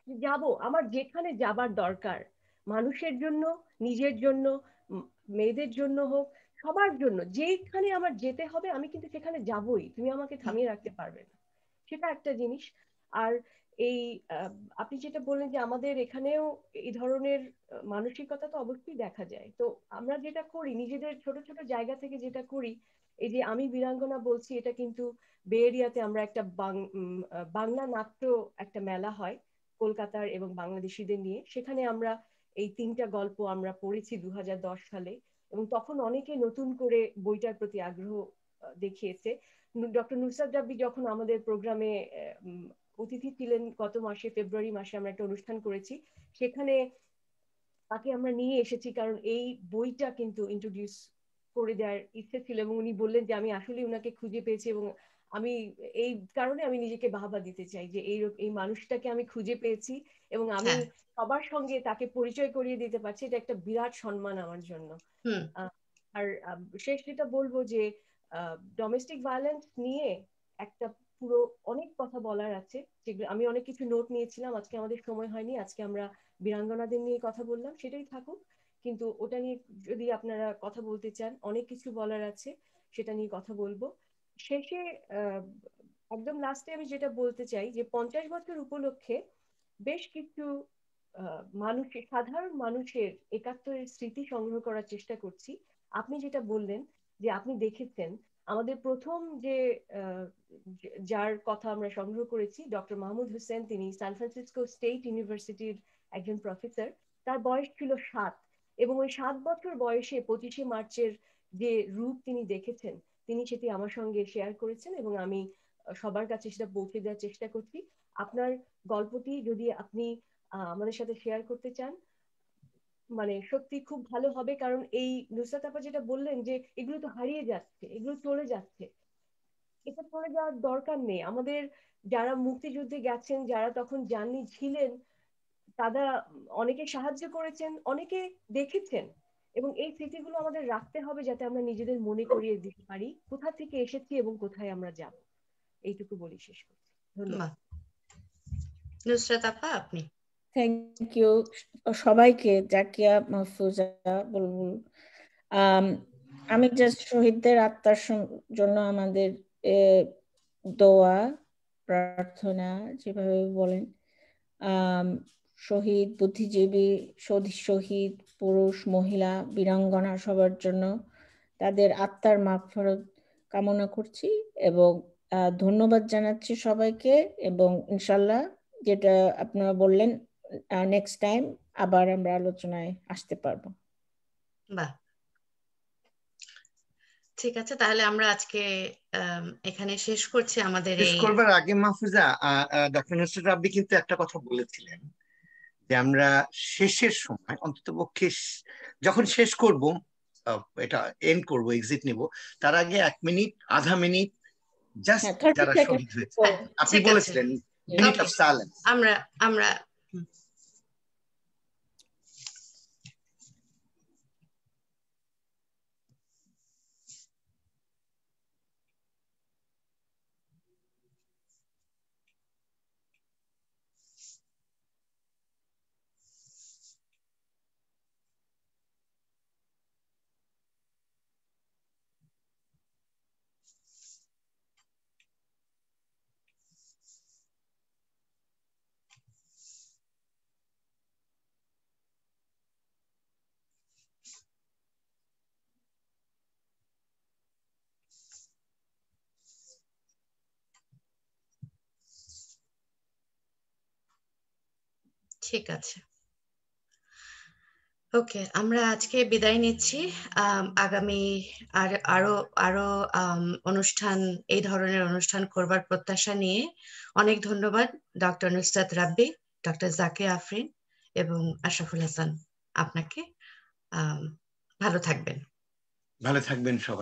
যাব, আমার যেখানে যাবার দরকার, মানুষের জন্য, নিজের জন্য, মেয়েদের জন্য হোক, সবার জন্য যেখানে আমার যেতে হবে, আমি কিন্তু সেখানে যাবই, তুমি আমাকে হুম, থামিয়ে রাখতে পারবে না। সেটা একটা জিনিস। আর এই আহ, আপনি যেটা বললেন যে আমাদের এখানেও এই ধরনের মানসিকতা তো অবশ্যই দেখা যায়। তো আমরা যেটা করি নিজেদের ছোট ছোট জায়গা থেকে যেটা করি, এই যে আমি বীরাঙ্গনা বলছি, এটা কিন্তু বে এরিয়াতে আমরা একটা বাংলা নাট্য একটা মেলা হয় কলকাতার এবং বাংলাদেশিদের নিয়ে, সেখানে আমরা এই 3টা গল্প আমরা পড়েছি 2010 সালে, এবং তখন অনেকে নতুন করে বইটার প্রতি আগ্রহ দেখিয়েছে। ডক্টর নুসরাত রাব্বি যখন আমাদের প্রোগ্রামে অতিথি ছিলেন, গত মাসে ফেব্রুয়ারি মাসে আমরা একটা অনুষ্ঠান করেছি, সেখানে তাকে আমরা নিয়ে এসেছি, কারণ এই বইটা কিন্তু ইন্ট্রোডিউস করে দেওয়ার ইচ্ছে ছিল, এবং উনি বললেন যে আমি আসলে উনাকে খুঁজে পেয়েছি, এবং আমি এই কারণে আমি নিজেকে বাহবা দিতে চাই যে এই মানুষটাকে আমি খুঁজে পেয়েছি, এবং আমি হ্যাঁ, সবার সঙ্গে তাকে পরিচয় করিয়ে দিতে পারছি, এটা একটা বিরাট সম্মান আমার জন্য। হুম, আর শেষ যেটা বলবো যে ডোমেস্টিক ভায়োলেন্স নিয়ে একটা পুরো অনেক কথা বলার আছে, যেগুলো আমি অনেক কিছু নোট নিয়েছিলাম, আজকে আমাদের সময় হয়নি, আজকে আমরা বীরাঙ্গনাদের নিয়ে কথা বললাম, সেটাই থাকুক, কিন্তু ওটা নিয়ে যদি আপনারা কথা বলতে চান, অনেক কিছু বলার আছে, সেটা নিয়ে কথা বলবো। শেষে আহ একদম লাস্টে আমি যেটা বলতে চাই যে 50 বছর উপলক্ষে বেশ কিছু সাধারণ মানুষের একাত্তরের স্মৃতি সংগ্রহ করার চেষ্টা করছি। আপনি যেটা বললেন যে আপনি দেখেছেন, আমাদের প্রথম যে আহ, যার কথা আমরা সংগ্রহ করেছি, ডক্টর মাহমুদ হোসেন, তিনি সান ফ্রান্সিসকো স্টেট ইউনিভার্সিটির একজন প্রফেসর, তার বয়স ছিল 7, এবং ওই 7 বছর বয়সে 25শে মার্চের যে রূপ তিনি দেখেছেন, তিনি সেটি আমার সঙ্গে শেয়ার করেছেন, এবং আমি সবার কাছে সেটা পৌঁছে দেওয়ার চেষ্টা করছি। আপনার গল্পটি যদি আপনি আমাদের সাথে শেয়ার করতে চান, মানে সত্যি খুব ভালো হবে, কারণ এই নুসরাত আপা যেটা বললেন যে এগুলো তো হারিয়ে যাচ্ছে, এগুলো চলে যাচ্ছে, এটা চলে যাওয়ার দরকার নেই। আমাদের যারা মুক্তিযুদ্ধে গেছেন, যারা তখন যাননি, ছিলেন, দাদা অনেকে সাহায্য করেছেন, অনেকে দেখেছেন, এবং এই স্মৃতিগুলো আমাদের রাখতে হবে যাতে আমরা নিজেদের মনে করিয়ে দিতে পারি কোথা থেকে এসেছি এবং কোথায় আমরা যাব। এইটুকু বলি শেষ করছি। ধন্যবাদ। নুসরাত আপা আপনি। থ্যাংক ইউ সবাইকে, জাকিয়া, মাহফুজা, বুলবুল। আমি জাস্ট শহীদদের আত্মার জন্য আমাদের দোয়া প্রার্থনা যেভাবে বলেন, শহীদ, বুদ্ধিজীবী, শহীদ, পুরুষ, মহিলা, বীরাঙ্গনা সবার জন্য তাদের আত্মার মাগফিরাত কামনা করছি এবং ধন্যবাদ জানাচ্ছি সবাইকে। এবং ইনশাল্লাহ যেটা আপনারা বললেন, নেক্সট টাইম আবার আমরা আলোচনায় আসতে পারবো। বাহ, ঠিক আছে, তাহলে আমরা আজকে এখানে শেষ করছি আমাদের শেষ করবার আগে মাহফুজা, ডক্টর নুসরাত রাব্বি কিন্তু একটা কথা বলেছিলেন যে আমরা শেষের সময় অন্ততপক্ষে যখন শেষ করব, এটা এন্ড করব, এক্সিট নিব, তার আগে 1 মিনিট, আধা মিনিট জাস্ট যারা শহীদ হয়েছে, আপনি বলেছিলেন মিনিট অফ সাইলেন্স। আমরা ঠিক আছে, ওকে, আমরা আজকে বিদায় নিচ্ছি। আগামী আরো আরো অনুষ্ঠান, এই ধরনের অনুষ্ঠান করবার প্রত্যাশা নিয়ে অনেক ধন্যবাদ ডক্টর নুসরাত রাব্বি, ডক্টর জাকিয়া আফরিন এবং আশরাফুল হাসান আপনাকে। ভালো থাকবেন। ভালো থাকবেন সবাই।